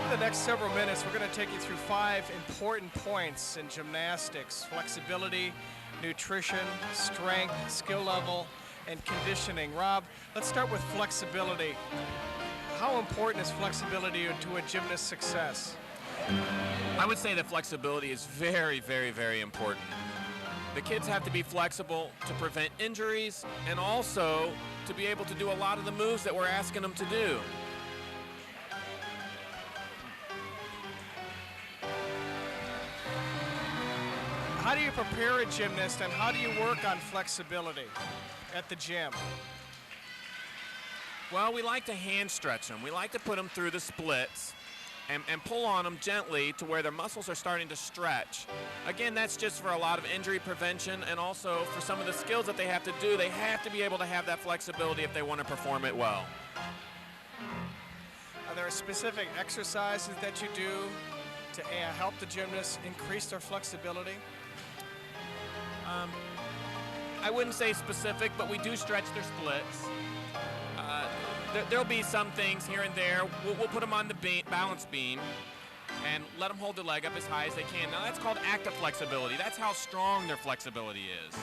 The next several minutes, we're going to take you through 5 important points in gymnastics: flexibility, nutrition, strength, skill level, and conditioning. Rob, let's start with flexibility. How important is flexibility to a gymnast's success? I would say that flexibility is very, very, very important. The kids have to be flexible to prevent injuries and also to be able to do a lot of the moves that we're asking them to do. How do you prepare a gymnast, and how do you work on flexibility at the gym? Well, we like to hand stretch them. We like to put them through the splits and pull on them gently to where their muscles are starting to stretch. Again, that's just for a lot of injury prevention, and also for some of the skills that they have to do. They have to be able to have that flexibility if they want to perform it well. Are there specific exercises that you do to help the gymnasts increase their flexibility? I wouldn't say specific, but we do stretch their splits. There'll be some things here and there. We'll put them on the balance beam and let them hold their leg up as high as they can. Now, that's called active flexibility. That's how strong their flexibility is.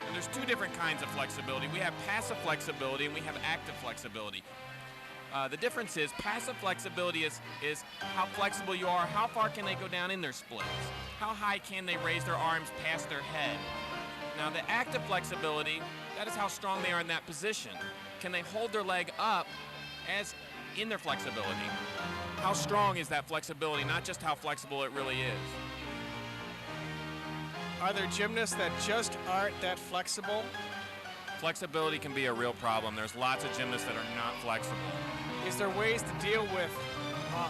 And there's 2 different kinds of flexibility. We have passive flexibility and we have active flexibility. The difference is passive flexibility is how flexible you are. How far can they go down in their splits? How high can they raise their arms past their head? Now, the active flexibility, that is how strong they are in that position. Can they hold their leg up as in their flexibility? How strong is that flexibility, not just how flexible it really is. Are there gymnasts that just aren't that flexible? Flexibility can be a real problem. There's lots of gymnasts that are not flexible. Is there ways to deal with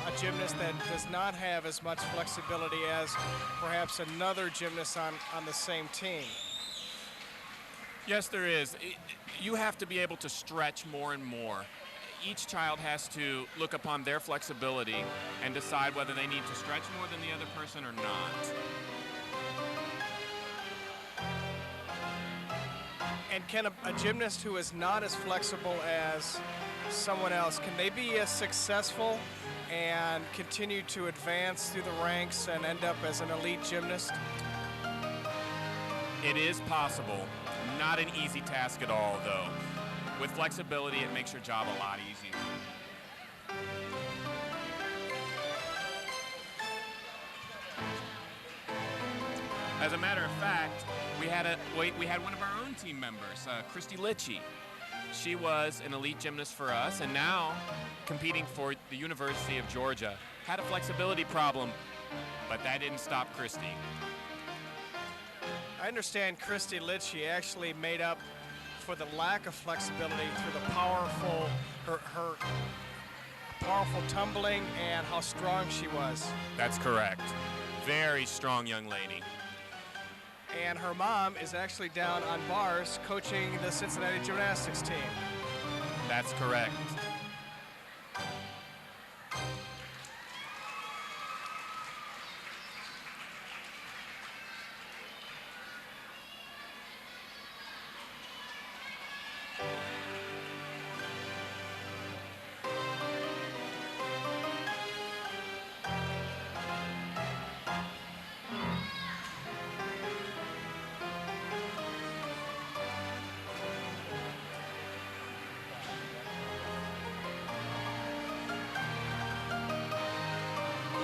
a gymnast that does not have as much flexibility as perhaps another gymnast on the same team? Yes, there is. You have to be able to stretch more and more. Each child has to look upon their flexibility and decide whether they need to stretch more than the other person or not. And can a gymnast who is not as flexible as someone else, can they be as successful and continue to advance through the ranks and end up as an elite gymnast? It is possible. Not an easy task at all, though. With flexibility, it makes your job a lot easier. As a matter of fact, we had one of our own team members, Christy Litchie. She was an elite gymnast for us, and now competing for the University of Georgia. Had a flexibility problem, but that didn't stop Christy. I understand Christy Litchie actually made up for the lack of flexibility through the powerful, her powerful tumbling and how strong she was. That's correct. Very strong young lady. And her mom is actually down on bars coaching the Cincinnati Gymnastics team. That's correct.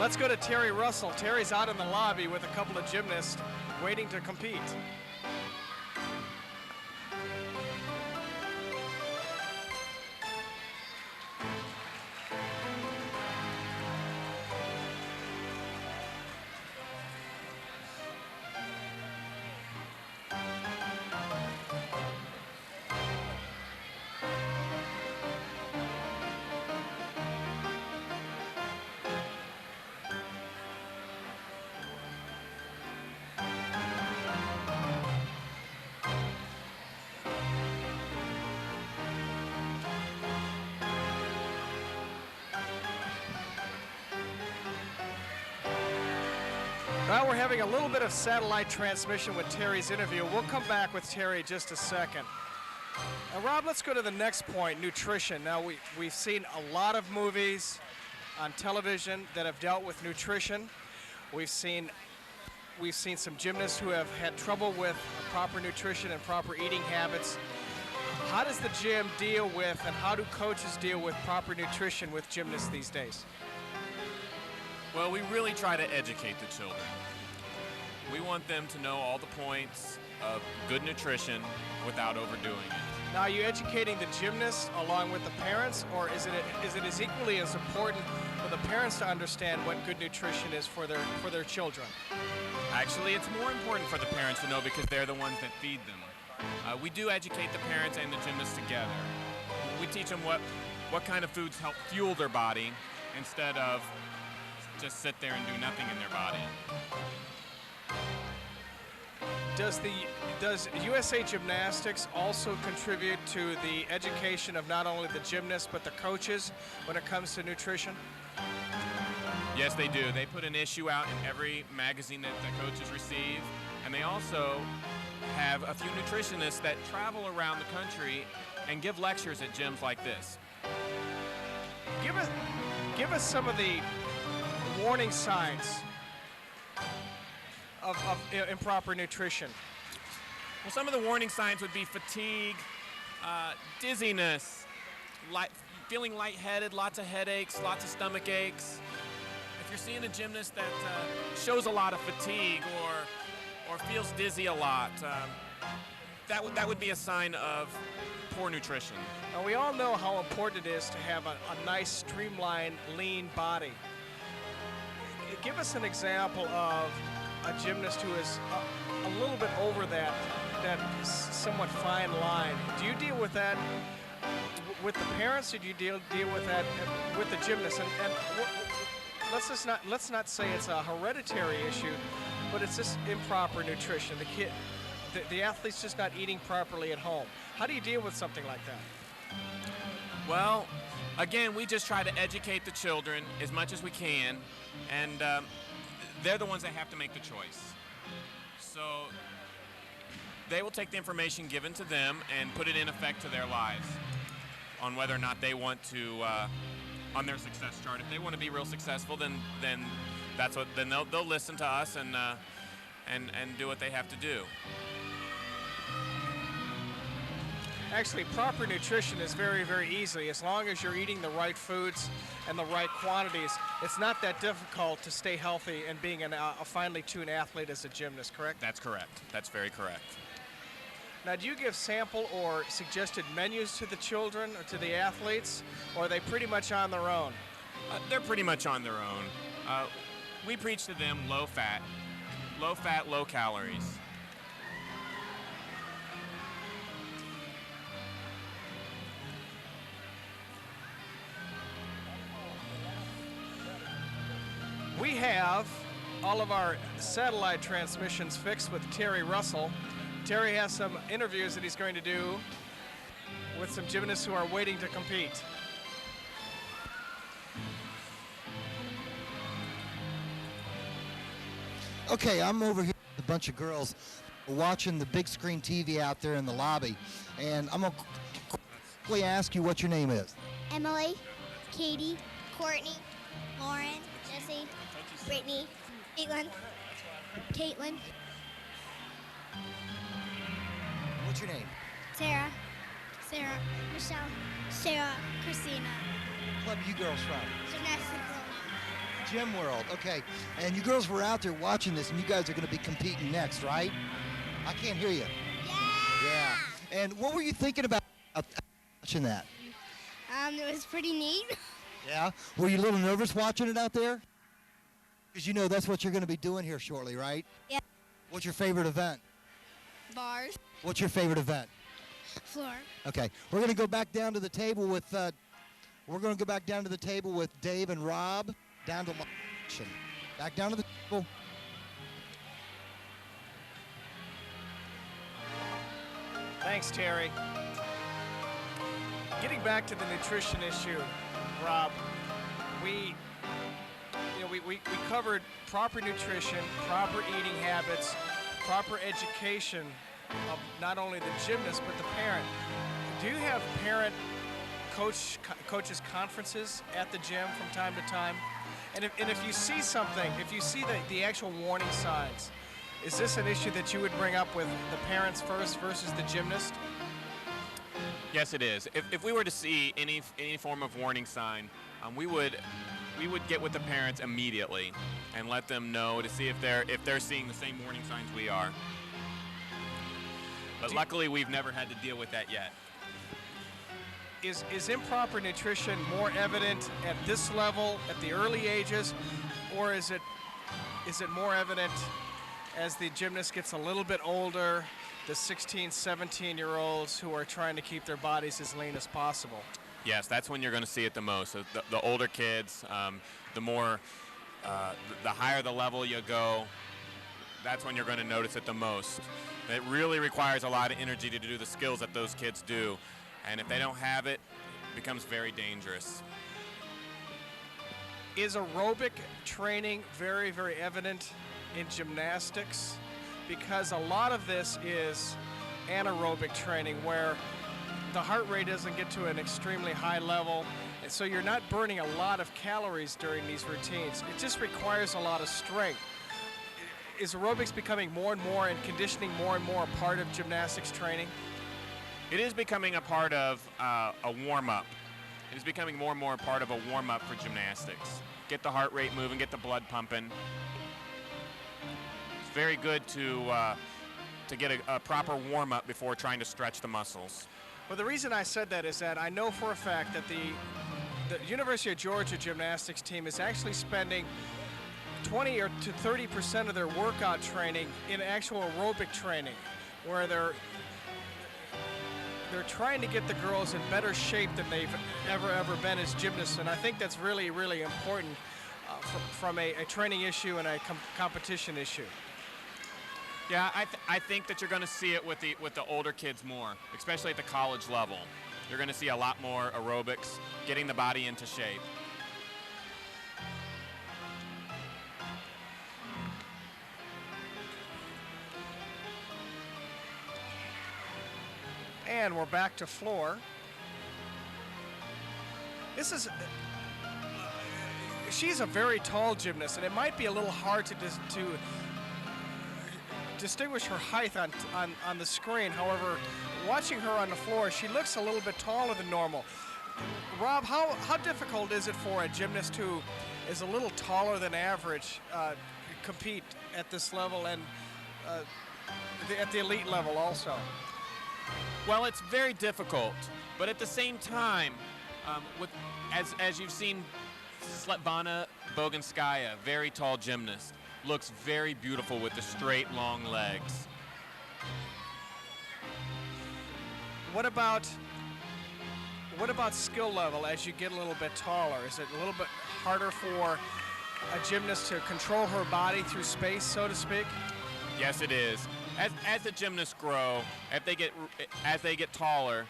Let's go to Terry Russell. Terry's out in the lobby with a couple of gymnasts waiting to compete. Now we're having a little bit of satellite transmission with Terry's interview. We'll come back with Terry in just a second. Rob, let's go to the next point, nutrition. Now we've seen a lot of movies on television that have dealt with nutrition. We've seen some gymnasts who have had trouble with proper nutrition and proper eating habits. How does the gym deal with, and how do coaches deal with proper nutrition with gymnasts these days? Well, we really try to educate the children. We want them to know all the points of good nutrition without overdoing it. Now, are you educating the gymnasts along with the parents, or is it as equally as important for the parents to understand what good nutrition is for their children? Actually, it's more important for the parents to know because they're the ones that feed them. We do educate the parents and the gymnasts together. We teach them what kind of foods help fuel their body instead of just sit there and do nothing in their body. Does USA Gymnastics also contribute to the education of not only the gymnasts but the coaches when it comes to nutrition? Yes, they do. They put an issue out in every magazine that the coaches receive, and they also have a few nutritionists that travel around the country and give lectures at gyms like this. Give us some of the warning signs of improper nutrition. Well, some of the warning signs would be fatigue, dizziness, feeling lightheaded, lots of headaches, lots of stomach aches. If you're seeing a gymnast that shows a lot of fatigue or feels dizzy a lot, that would be a sign of poor nutrition. Now, we all know how important it is to have a nice, streamlined, lean body. Give us an example of a gymnast who is a little bit over that that somewhat fine line. Do you deal with that with the parents, or do you deal with that with the gymnasts? And let's not say it's a hereditary issue, but it's just improper nutrition. The athlete's just not eating properly at home. How do you deal with something like that? Well, again, we just try to educate the children as much as we can, and they're the ones that have to make the choice. So they will take the information given to them and put it in effect to their lives on whether or not they want to, on their success chart. If they want to be real successful, then they'll listen to us and do what they have to do. Actually, proper nutrition is very, very easy. As long as you're eating the right foods and the right quantities, it's not that difficult to stay healthy and being a finely tuned athlete as a gymnast, correct? That's correct. That's very correct. Now, do you give sample or suggested menus to the children or to the athletes, or are they pretty much on their own? They're pretty much on their own. We preach to them low fat, low calories. We have all of our satellite transmissions fixed with Terry Russell. Terry has some interviews that he's going to do with some gymnasts who are waiting to compete. Okay, I'm over here with a bunch of girls watching the big screen TV out there in the lobby, and I'm going to quickly ask you what your name is. Emily, Katie, Courtney, Lauren, Jesse, Brittany, Caitlin. What's your name? Sarah, Michelle, Sarah, Christina. What club are you girls from? Gymnastics. Gym World, okay. And you girls were out there watching this, and you guys are going to be competing next, right? I can't hear you. Yeah. And what were you thinking about watching that? It was pretty neat. Yeah? Were you a little nervous watching it out there? Because you know that's what you're going to be doing here shortly, right? Yeah. What's your favorite event? Bars. What's your favorite event? Floor. Okay. We're going to go back down to the table with Dave and Rob. Down to action. Back down to the table. Thanks, Terry. Getting back to the nutrition issue, Rob, we covered proper nutrition, proper eating habits, proper education of not only the gymnast but the parent. Do you have coaches conferences at the gym from time to time? And if you see something, if you see the actual warning signs, is this an issue that you would bring up with the parents first versus the gymnast? Yes, it is. If we were to see any form of warning sign, we would get with the parents immediately and let them know to see if they're seeing the same warning signs we are. But luckily, we've never had to deal with that yet. Is improper nutrition more evident at this level, at the early ages, or is it more evident as the gymnast gets a little bit older, the 16, 17-year-olds who are trying to keep their bodies as lean as possible? Yes, that's when you're going to see it the most. So the older kids, the higher the level you go, that's when you're going to notice it the most. It really requires a lot of energy to do the skills that those kids do. And if they don't have it, it becomes very dangerous. Is aerobic training very, very evident in gymnastics? Because a lot of this is anaerobic training where the heart rate doesn't get to an extremely high level, and so you're not burning a lot of calories during these routines. It just requires a lot of strength. Is aerobics becoming more and more and conditioning more and more a part of gymnastics training? It is becoming a part of a warm-up. It is becoming more and more a part of a warm-up for gymnastics. Get the heart rate moving, get the blood pumping. It's very good to get a proper warm-up before trying to stretch the muscles. Well, the reason I said that is that I know for a fact that the University of Georgia gymnastics team is actually spending 20 or to 30% of their workout training in actual aerobic training. where they're trying to get the girls in better shape than they've ever been as gymnasts, and I think that's really, really important from a training issue and a competition issue. Yeah, I think that you're going to see it with the older kids more, especially at the college level. You're going to see a lot more aerobics, getting the body into shape. And we're back to floor. This is, she's a very tall gymnast, and it might be a little hard to distinguish her height on the screen. However, watching her on the floor, she looks a little bit taller than normal. Rob, how difficult is it for a gymnast who is a little taller than average compete at this level and at the elite level also? Well, it's very difficult, but at the same time, as you've seen, Svetlana Boganskaya, very tall gymnast, looks very beautiful with the straight, long legs. What about skill level as you get a little bit taller? Is it a little bit harder for a gymnast to control her body through space, so to speak? Yes, it is. As the gymnasts grow, as they get taller,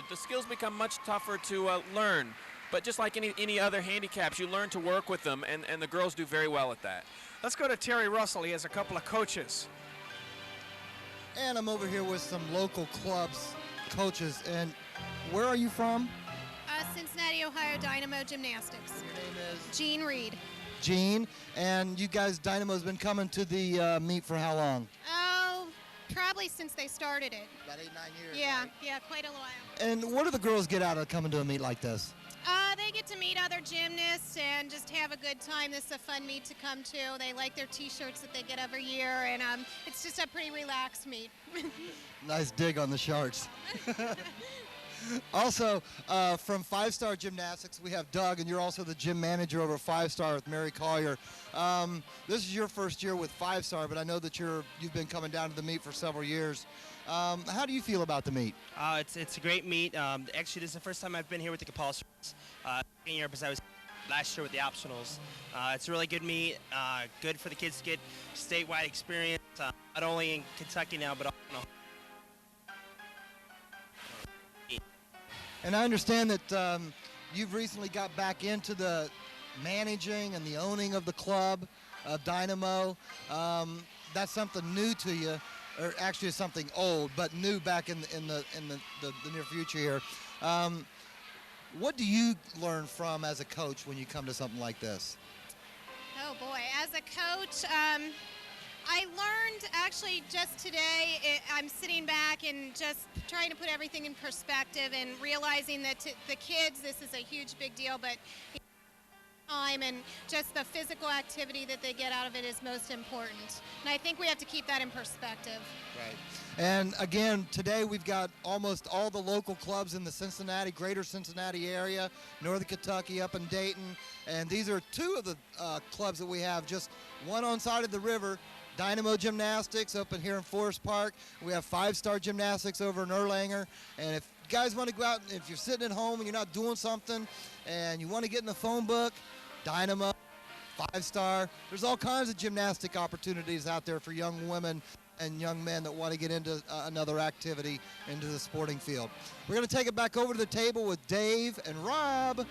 the skills become much tougher to learn. But just like any other handicaps, you learn to work with them, and the girls do very well at that. Let's go to Terry Russell. He has a couple of coaches. And I'm over here with some local clubs, coaches. And where are you from? Cincinnati, Ohio Dynamo Gymnastics. Your name is? Jean Reed. Jean. And you guys, Dynamo's been coming to the meet for how long? Oh, probably since they started it. About 8-9 years. Yeah, right? yeah, quite a while. And what do the girls get out of coming to a meet like this? They get to meet other gymnasts and just have a good time. This is a fun meet to come to. They like their T-shirts that they get every year, and it's just a pretty relaxed meet. Nice dig on the Sharks. Also, from 5-Star Gymnastics, we have Doug, and you're also the gym manager over 5-Star with Mary Collier. This is your first year with 5-Star, but I know that you've been coming down to the meet for several years. How do you feel about the meet? It's a great meet. Actually, this is the first time I've been here with the compulsories. Second year, because I was last year with the optionals. It's a really good meet. Good for the kids to get statewide experience, not only in Kentucky now, but also. And I understand that you've recently got back into the managing and the owning of the club of Dynamo. That's something new to you, or actually it's something old, but new back in the near future here. What do you learn from as a coach when you come to something like this? Oh boy, as a coach, I learned actually just today, I'm sitting back and just trying to put everything in perspective and realizing that to the kids this is a huge big deal, but time and just the physical activity that they get out of it is most important. And I think we have to keep that in perspective. Right. And again, today we've got almost all the local clubs in the greater Cincinnati area, northern Kentucky, up in Dayton. And these are two of the clubs that we have, just one on side of the river, Dynamo Gymnastics up in here in Forest Park. We have 5-Star Gymnastics over in Erlanger. And if you guys want to go out, if you're sitting at home and you're not doing something and you want to get in the phone book, Dynamo, 5-Star, there's all kinds of gymnastic opportunities out there for young women and young men that want to get into another activity, into the sporting field. We're going to take it back over to the table with Dave and Rob.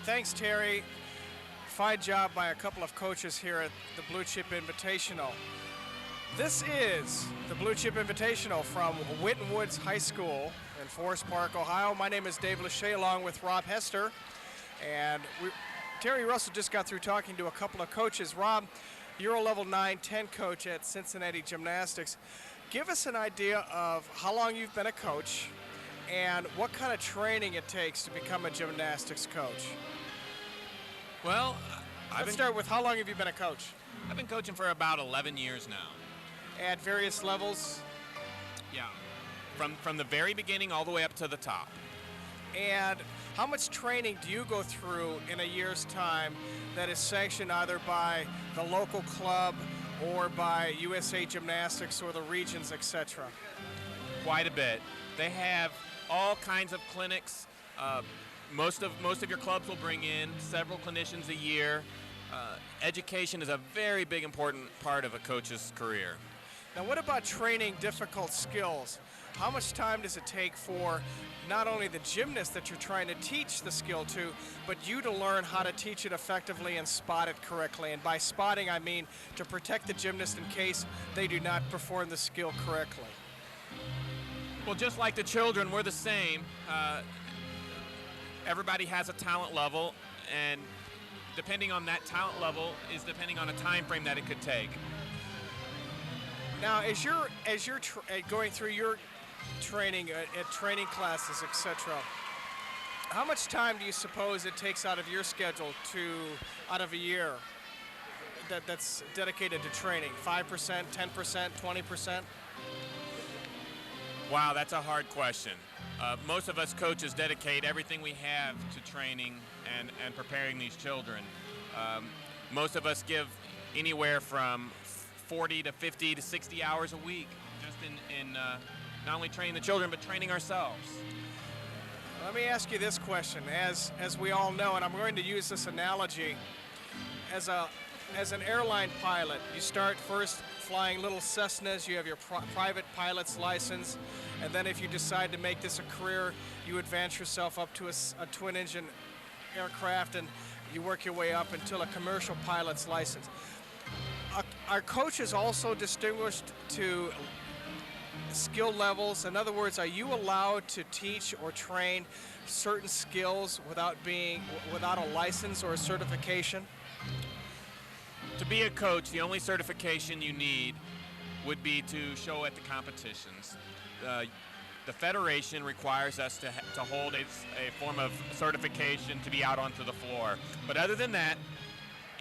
Thanks, Terry. Fine job by a couple of coaches here at the Blue Chip Invitational. This is the Blue Chip Invitational from Winton Woods High School in Forest Park, Ohio. My name is Dave Lachey along with Rob Hester. And Terry Russell just got through talking to a couple of coaches. Rob, you're a level 9-10 coach at Cincinnati Gymnastics. Give us an idea of how long you've been a coach and what kind of training it takes to become a gymnastics coach. Well, let's start with how long have you been a coach? I've been coaching for about 11 years now. At various levels? Yeah, from the very beginning all the way up to the top. And how much training do you go through in a year's time that is sanctioned either by the local club or by USA Gymnastics or the regions, etc.? Quite a bit. They have all kinds of clinics. Most of your clubs will bring in several clinicians a year. Education is a very big important part of a coach's career. Now, what about training difficult skills? How much time does it take for not only the gymnast that you're trying to teach the skill to, but you to learn how to teach it effectively and spot it correctly? And by spotting, I mean to protect the gymnast in case they do not perform the skill correctly. Well, just like the children, we're the same. Everybody has a talent level, and depending on that talent level is depending on a time frame that it could take. Now, as you're going through your training at training classes, etc., how much time do you suppose it takes out of your schedule out of a year that's dedicated to training? 5%, 10%, 20%? Wow, that's a hard question. Most of us coaches dedicate everything we have to training and preparing these children. Most of us give anywhere from 40 to 50 to 60 hours a week just in not only training the children, but training ourselves. Let me ask you this question. As we all know, and I'm going to use this analogy, as an airline pilot, you start first flying little Cessnas, you have your private pilot's license, and then if you decide to make this a career, you advance yourself up to a twin-engine aircraft, and you work your way up until a commercial pilot's license. Are coaches also distinguished to skill levels? In other words, are you allowed to teach or train certain skills without a license or a certification? To be a coach, the only certification you need would be to show at the competitions. The federation requires us to hold a form of certification to be out onto the floor. But other than that,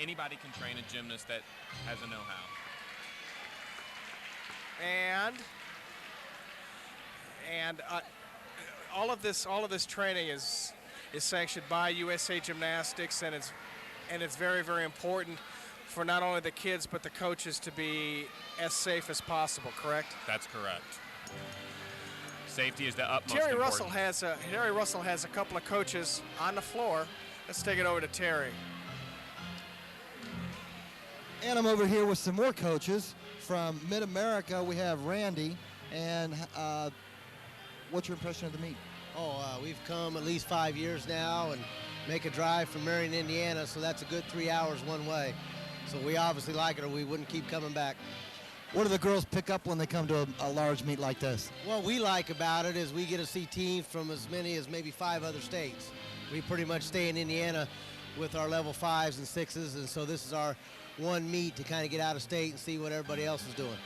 anybody can train a gymnast that has a know-how. And all of this training is sanctioned by USA Gymnastics, and it's very, very important for not only the kids but the coaches to be as safe as possible. Correct? That's correct. Safety is the utmost Terry important. Terry Russell has a couple of coaches on the floor. Let's take it over to Terry. And I'm over here with some more coaches from Mid-America. We have Randy. And what's your impression of the meet? We've come at least 5 years now and make a drive from Marion, Indiana, so that's a good 3 hours one way. So we obviously like it or we wouldn't keep coming back. What do the girls pick up when they come to a large meet like this? What we like about it is we get to see teams from as many as maybe 5 other states. We pretty much stay in Indiana with our level 5s and 6s, and so this is our one meet to kind of get out of state and see what everybody else is doing.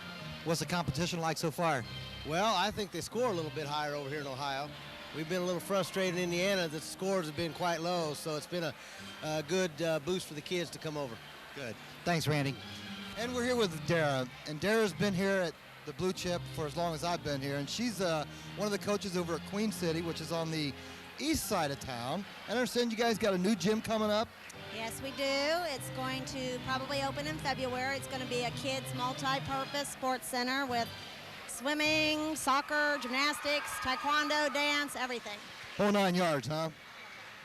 What's the competition like so far? Well, I think they score a little bit higher over here in Ohio. We've been a little frustrated in Indiana that the scores have been quite low, so it's been a good boost for the kids to come over. Good. Thanks, Randy. And we're here with Dara, and Dara's been here at the Blue Chip for as long as I've been here, and she's one of the coaches over at Queen City, which is on the east side of town. I understand you guys got a new gym coming up. Yes, we do. It's going to probably open in February. It's going to be a kids multi-purpose sports center with swimming, soccer, gymnastics, taekwondo, dance, everything. Whole 9 yards, huh?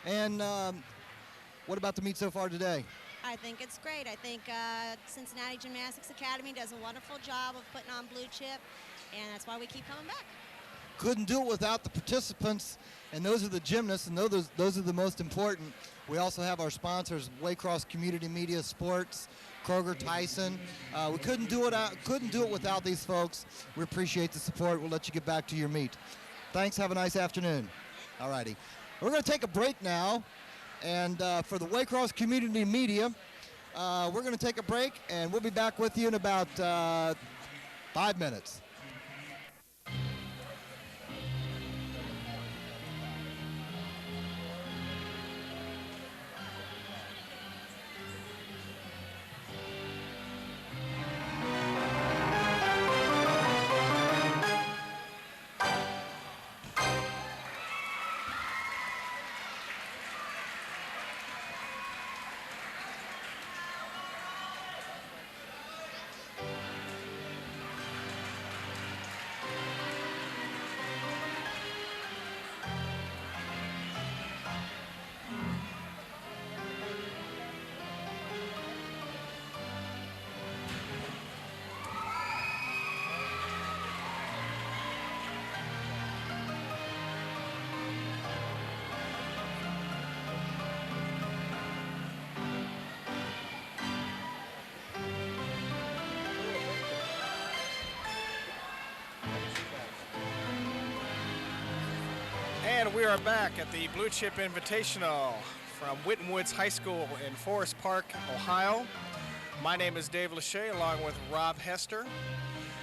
And what about the meet so far today? I think it's great. I think Cincinnati Gymnastics Academy does a wonderful job of putting on Blue Chip, and that's why we keep coming back. Couldn't do it without the participants, and those are the gymnasts, and those are the most important. We also have our sponsors, Waycross Community Media Sports, Kroger, Tyson. We couldn't do it without these folks. We appreciate the support. We'll let you get back to your meet. Thanks. Have a nice afternoon. All righty. We're going to take a break now, and for the Waycross Community Media, we're going to take a break, and we'll be back with you in about 5 minutes. And we are back at the Blue Chip Invitational from Whitten Woods High School in Forest Park, Ohio. My name is Dave Lachey along with Rob Hester.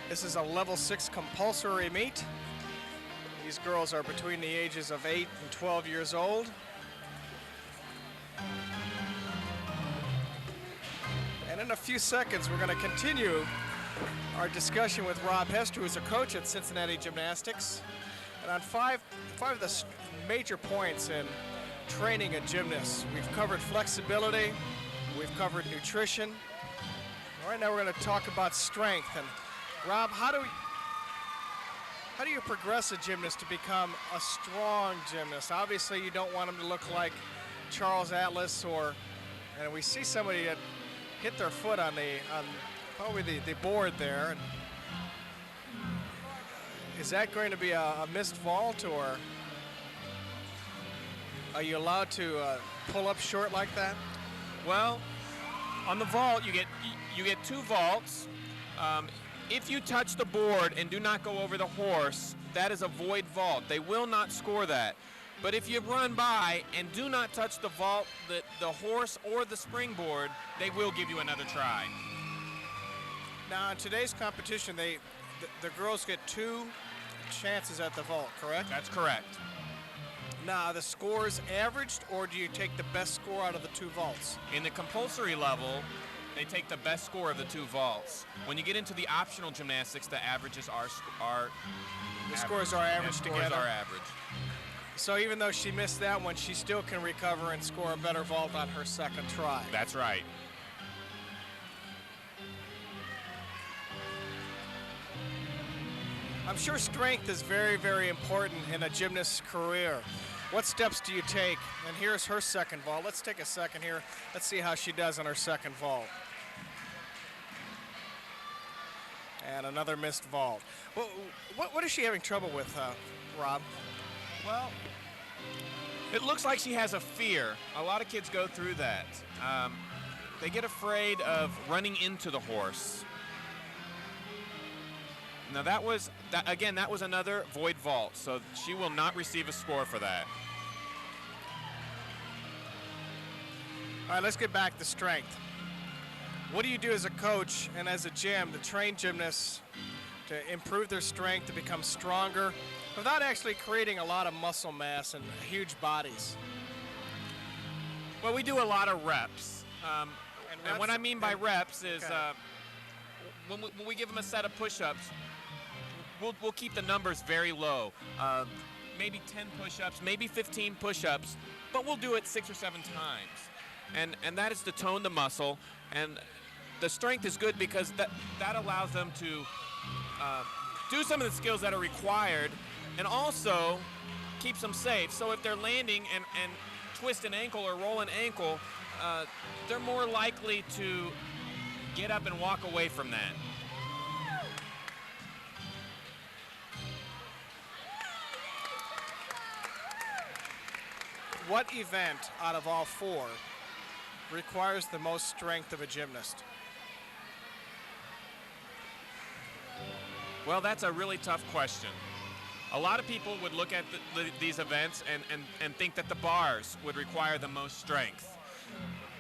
This is a level 6 compulsory meet. These girls are between the ages of 8 and 12 years old. And in a few seconds, we're going to continue our discussion with Rob Hester, who's a coach at Cincinnati Gymnastics. And on five of the major points in training a gymnast, we've covered flexibility, we've covered nutrition. Right now we're going to talk about strength. And Rob, how do you progress a gymnast to become a strong gymnast? Obviously, you don't want them to look like Charles Atlas, and we see somebody that hit their foot on probably the board there. And is that going to be a missed vault, or are you allowed to pull up short like that? Well, on the vault, you get 2 vaults. If you touch the board and do not go over the horse, that is a void vault. They will not score that. But if you run by and do not touch the vault, the horse or the springboard, they will give you another try. Now, in today's competition, the girls get 2 chances at the vault, correct? That's correct. Now, are the scores averaged, or do you take the best score out of the 2 vaults? In the compulsory level, they take the best score of the 2 vaults. When you get into the optional gymnastics, the averages are the scores are averaged together. Scores are average. So even though she missed that one, she still can recover and score a better vault on her second try. That's right. I'm sure strength is very, very important in a gymnast's career. What steps do you take? And here's her second vault. Let's take a second here. Let's see how she does on her second vault. And another missed vault. Well, what is she having trouble with, Rob? Well, it looks like she has a fear. A lot of kids go through that. They get afraid of running into the horse. Now that was another void vault, so she will not receive a score for that. All right, let's get back to strength. What do you do as a coach and as a gym to train gymnasts to improve their strength, to become stronger, without actually creating a lot of muscle mass and huge bodies? Well, we do a lot of reps. And what I mean by reps is when we give them a set of push-ups, we'll keep the numbers very low. Maybe 10 push-ups, maybe 15 push-ups, but we'll do it 6 or 7 times. And that is to tone the muscle. And the strength is good because that allows them to do some of the skills that are required, and also keeps them safe. So if they're landing and twist an ankle or roll an ankle, they're more likely to get up and walk away from that. What event out of all 4 requires the most strength of a gymnast? Well, that's a really tough question. A lot of people would look at these events and think that the bars would require the most strength.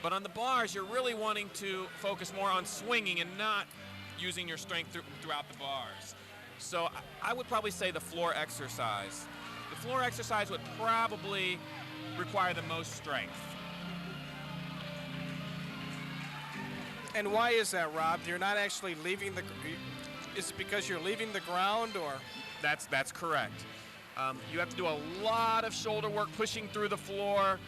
But on the bars, you're really wanting to focus more on swinging and not using your strength throughout the bars. So I would probably say the floor exercise. The floor exercise would probably require the most strength. And why is that, Rob? You're not actually leaving is it because you're leaving the ground, or? That's correct. You have to do a lot of shoulder work pushing through the floor.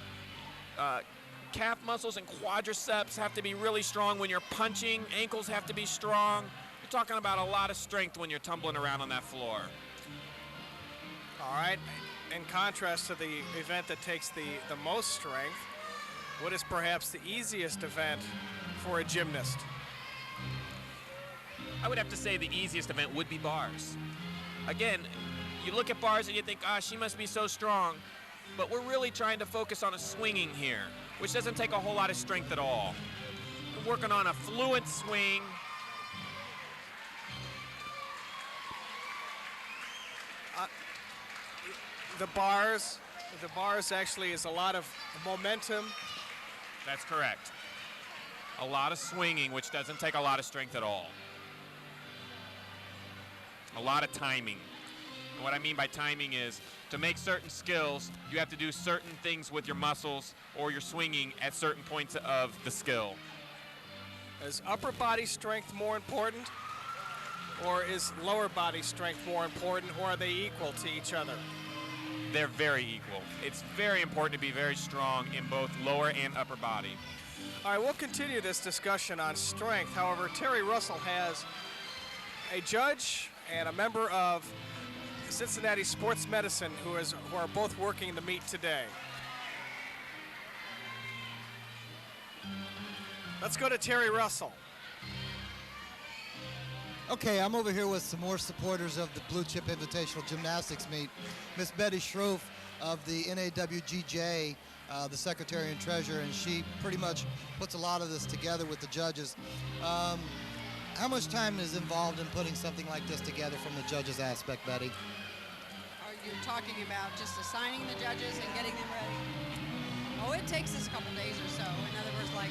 Calf muscles and quadriceps have to be really strong when you're punching. Ankles have to be strong. You're talking about a lot of strength when you're tumbling around on that floor. All right. In contrast to the event that takes the most strength, what is perhaps the easiest event for a gymnast? I would have to say the easiest event would be bars. Again, you look at bars and you think, she must be so strong. But we're really trying to focus on a swinging here, which doesn't take a whole lot of strength at all. We're working on a fluent swing. the bars. The bars actually is a lot of momentum. That's correct. A lot of swinging, which doesn't take a lot of strength at all. A lot of timing. And what I mean by timing is to make certain skills, you have to do certain things with your muscles or your swinging at certain points of the skill. Is upper body strength more important, or is lower body strength more important, or are they equal to each other? They're very equal. It's very important to be very strong in both lower and upper body. All right, we'll continue this discussion on strength. However, Terry Russell has a judge and a member of Cincinnati Sports Medicine who are both working the meet today. Let's go to Terry Russell. Okay, I'm over here with some more supporters of the Blue Chip Invitational Gymnastics meet. Miss Betty Schroef of the NAWGJ, the secretary and treasurer, and she pretty much puts a lot of this together with the judges. How much time is involved in putting something like this together from the judges' aspect, Betty? Are you talking about just assigning the judges and getting them ready? Oh, it takes us a couple days or so. In other words, like,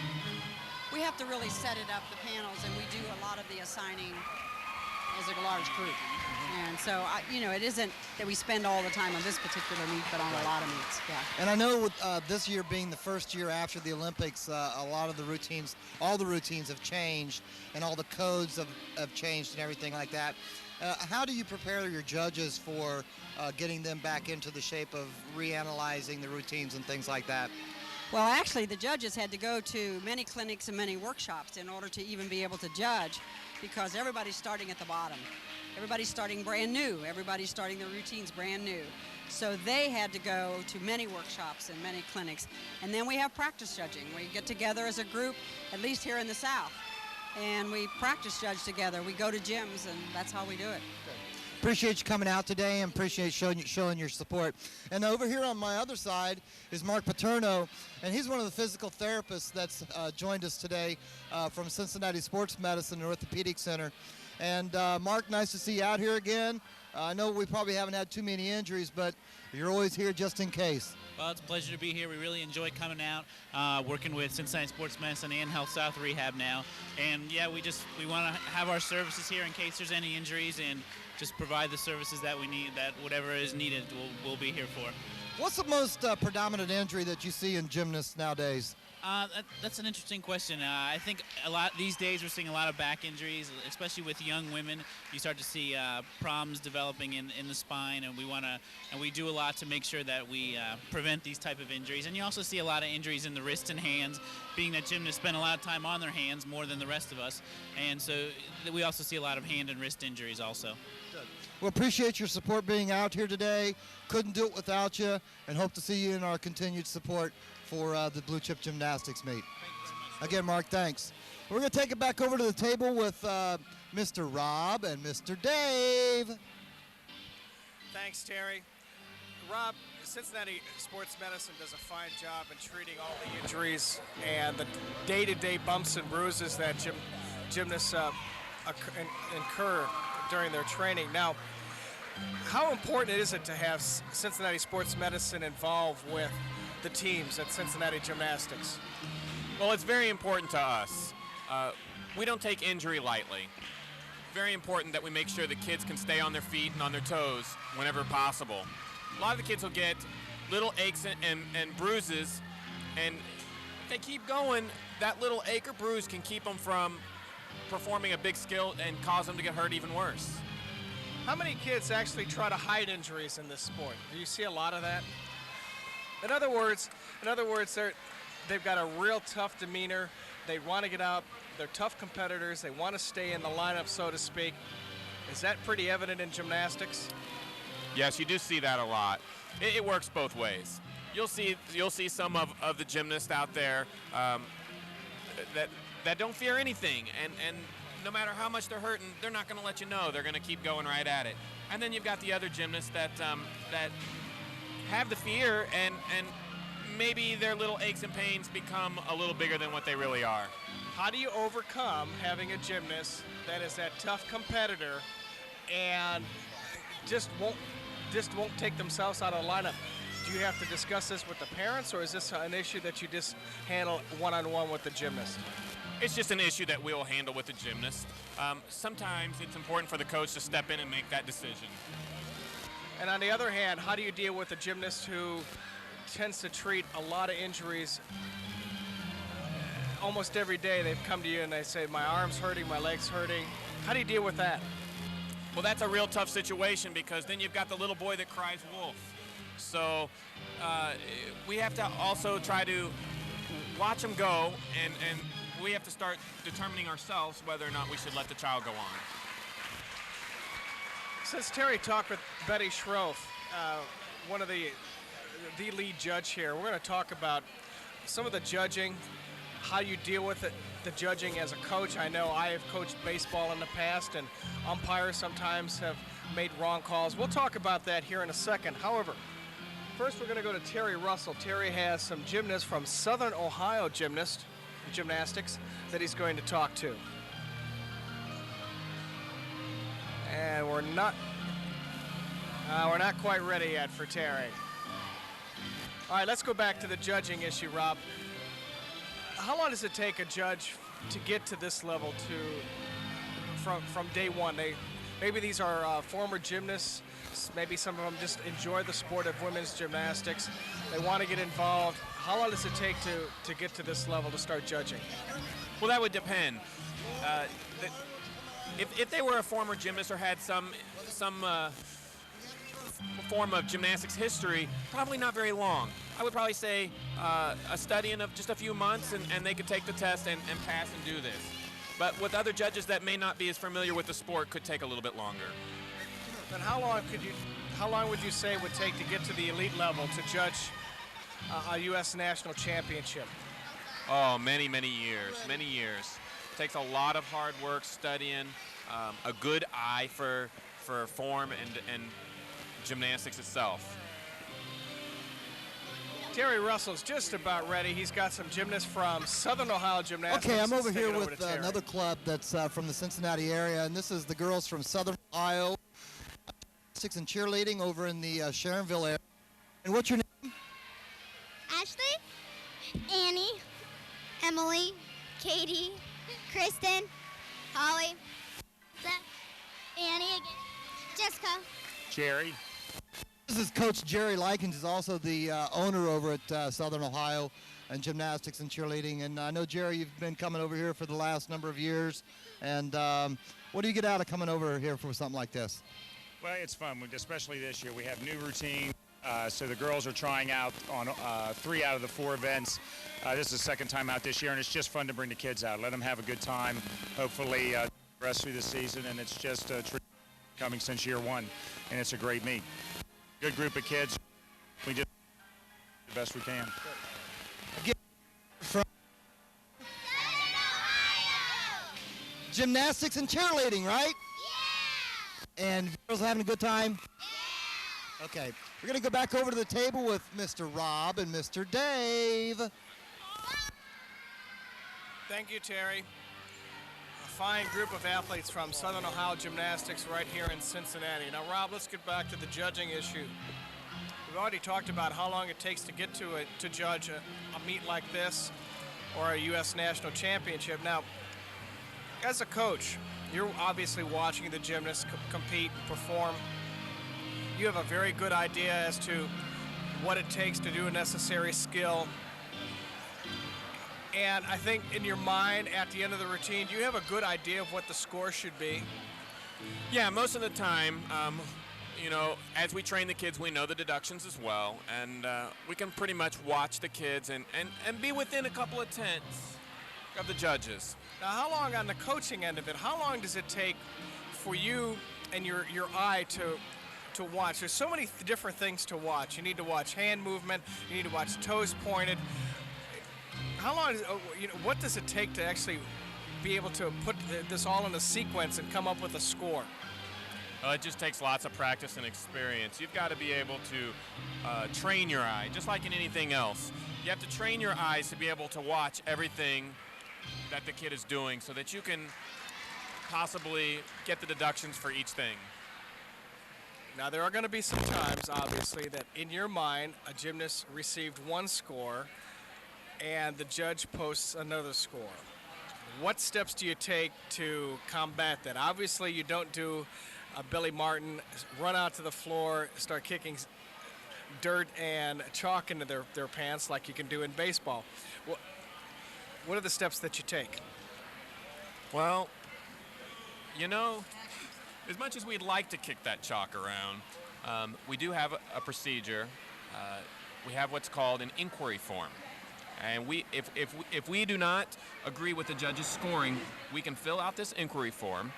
we have to really set it up, the panels, and we do a lot of the assigning as a large group. And so, it isn't that we spend all the time on this particular meet, but on a lot of meets, yeah. And I know with this year being the first year after the Olympics, a lot of the routines, all the routines have changed, and all the codes have changed and everything like that. How do you prepare your judges for getting them back into the shape of reanalyzing the routines and things like that? Well, actually, the judges had to go to many clinics and many workshops in order to even be able to judge, because everybody's starting at the bottom. Everybody's starting brand new. Everybody's starting their routines brand new. So they had to go to many workshops and many clinics. And then we have practice judging. We get together as a group, at least here in the South, and we practice judge together. We go to gyms, and that's how we do it. Appreciate you coming out today and appreciate showing your support. And over here on my other side is Mark Paterno, and he's one of the physical therapists that's joined us today from Cincinnati Sports Medicine and Orthopedic Center. And Mark, nice to see you out here again. I know we probably haven't had too many injuries, but you're always here just in case. Well, it's a pleasure to be here. We really enjoy coming out, working with Cincinnati Sports Medicine and Health South Rehab now. And yeah, we want to have our services here in case there's any injuries, and just provide the services that we need, that whatever is needed, we'll be here for. What's the most predominant injury that you see in gymnasts nowadays? That's an interesting question. I think a lot these days we're seeing a lot of back injuries, especially with young women. You start to see problems developing in the spine, and we do a lot to make sure that we prevent these type of injuries. And you also see a lot of injuries in the wrists and hands, being that gymnasts spend a lot of time on their hands more than the rest of us. And so we also see a lot of hand and wrist injuries also. Well, appreciate your support being out here today. Couldn't do it without you, and hope to see you in our continued support for the Blue Chip Gymnastics meet. Again, Mark, thanks. We're going to take it back over to the table with Mr. Rob and Mr. Dave. Thanks, Terry. Rob, Cincinnati Sports Medicine does a fine job in treating all the injuries and the day-to-day bumps and bruises that gymnasts incur during their training. Now, how important is it to have Cincinnati Sports Medicine involved with the teams at Cincinnati Gymnastics? Well, it's very important to us. We don't take injury lightly. Very important that we make sure the kids can stay on their feet and on their toes whenever possible. A lot of the kids will get little aches and bruises, and if they keep going, that little ache or bruise can keep them from performing a big skill and cause them to get hurt even worse. How many kids actually try to hide injuries in this sport? Do you see a lot of that? In other words, they've got a real tough demeanor. They want to get up. They're tough competitors. They want to stay in the lineup, so to speak. Is that pretty evident in gymnastics? Yes, you do see that a lot. It works both ways. You'll see some of the gymnasts out there that don't fear anything, and no matter how much they're hurting, they're not going to let you know. They're going to keep going right at it. And then you've got the other gymnasts that have the fear, and maybe their little aches and pains become a little bigger than what they really are. How do you overcome having a gymnast that is that tough competitor and just just won't take themselves out of the lineup. Do you have to discuss this with the parents, or is this an issue that you just handle one-on-one with the gymnast? It's just an issue that we'll handle with the gymnast. Sometimes it's important for the coach to step in and make that decision. And on the other hand, how do you deal with a gymnast who tends to treat a lot of injuries almost every day? They've come to you and they say, my arm's hurting, my leg's hurting. How do you deal with that? Well, that's a real tough situation, because then you've got the little boy that cries wolf. So we have to also try to watch them go, and we have to start determining ourselves whether or not we should let the child go on. Since Terry talked with Betty Schroff, one of the lead judge here, we're going to talk about some of the judging, how you deal with it, the judging as a coach. I know I have coached baseball in the past, and umpires sometimes have made wrong calls. We'll talk about that here in a second. However, first we're going to go to Terry Russell. Terry has some gymnasts from Southern Ohio Gymnastics that he's going to talk to. And we're not quite ready yet for Terry. All right, let's go back to the judging issue, Rob. How long does it take a judge to get to this level, from day one? Maybe these are former gymnasts. Maybe some of them just enjoy the sport of women's gymnastics. They want to get involved. How long does it take to get to this level to start judging? Well, that would depend. If they were a former gymnast or had some form of gymnastics history, probably not very long. I would probably say a studying of just a few months, and they could take the test and pass and do this. But with other judges that may not be as familiar with the sport, could take a little bit longer. Then how long would you say it would take to get to the elite level to judge a U.S. national championship? Oh, many, many years, many years. Takes a lot of hard work, studying, a good eye for form and gymnastics itself. Terry Russell's just about ready. He's got some gymnasts from Southern Ohio Gymnastics. Okay, I'm over Let's here take it with to Terry. another club that's from the Cincinnati area, and this is the girls from Southern Ohio Gymnastics and Cheerleading over in the Sharonville area. And what's your name? Ashley, Annie, Emily, Katie, Kristen, Holly, Annie again, Jessica. Jerry. This is Coach Jerry Likens, is also the owner over at Southern Ohio and Gymnastics and Cheerleading. And I know, Jerry, you've been coming over here for the last number of years. And what do you get out of coming over here for something like this? Well, it's fun, especially this year. We have new routine. So the girls are trying out on 3 out of the 4 events. This is the second time out this year, and it's just fun to bring the kids out, let them have a good time, hopefully rest through the season. And it's just a tradition coming since year 1, and it's a great meet. Good group of kids. We just do the best we can. From Gymnastics and Cheerleading, right? Yeah! And girls having a good time? Yeah! Okay, we're going to go back over to the table with Mr. Rob and Mr. Dave. Thank you, Terry. A fine group of athletes from Southern Ohio Gymnastics right here in Cincinnati. Now, Rob, let's get back to the judging issue. We've already talked about how long it takes to get to judge a meet like this or a U.S. national championship. Now, as a coach, you're obviously watching the gymnasts compete and perform. You have a very good idea as to what it takes to do a necessary skill. And I think in your mind, at the end of the routine, do you have a good idea of what the score should be? Yeah, most of the time, you know, as we train the kids, we know the deductions as well, and we can pretty much watch the kids and be within a couple of tenths of the judges. Now, how long on the coaching end of it, how long does it take for you and your eye to watch? There's so many different things to watch. You need to watch hand movement, you need to watch toes pointed. How long, what does it take to actually be able to put this all in a sequence and come up with a score? Well, it just takes lots of practice and experience. You've got to be able to train your eye, just like in anything else. You have to train your eyes to be able to watch everything that the kid is doing so that you can possibly get the deductions for each thing. Now, there are going to be some times, obviously, that in your mind, a gymnast received one score and the judge posts another score. What steps do you take to combat that? Obviously, you don't do a Billy Martin, run out to the floor, start kicking dirt and chalk into their pants like you can do in baseball. What are the steps that you take? Well, you know, as much as we'd like to kick that chalk around, we do have a procedure. We have what's called an inquiry form. And if we do not agree with the judge's scoring, we can fill out this inquiry form.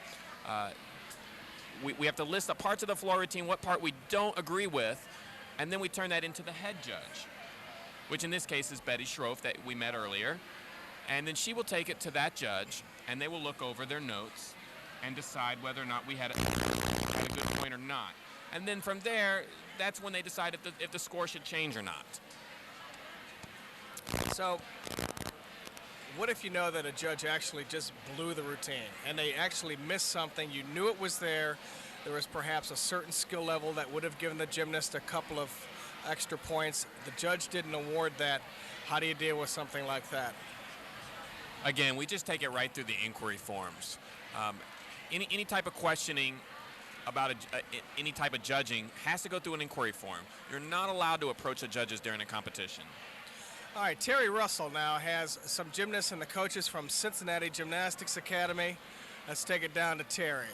We have to list the parts of the floor routine, what part we don't agree with, and then we turn that into the head judge, which in this case is Betty Schroff that we met earlier. And then she will take it to that judge, and they will look over their notes and decide whether or not we had a good point or not. And then from there, that's when they decide if the score should change or not. So, what if you know that a judge actually just blew the routine and they actually missed something? You knew it was there. There was perhaps a certain skill level that would have given the gymnast a couple of extra points. The judge didn't award that. How do you deal with something like that? Again, we just take it right through the inquiry forms. Any type of questioning about any type of judging has to go through an inquiry form. You're not allowed to approach the judges during a competition. All right, Terry Russell now has some gymnasts and the coaches from Cincinnati Gymnastics Academy. Let's take it down to Terry.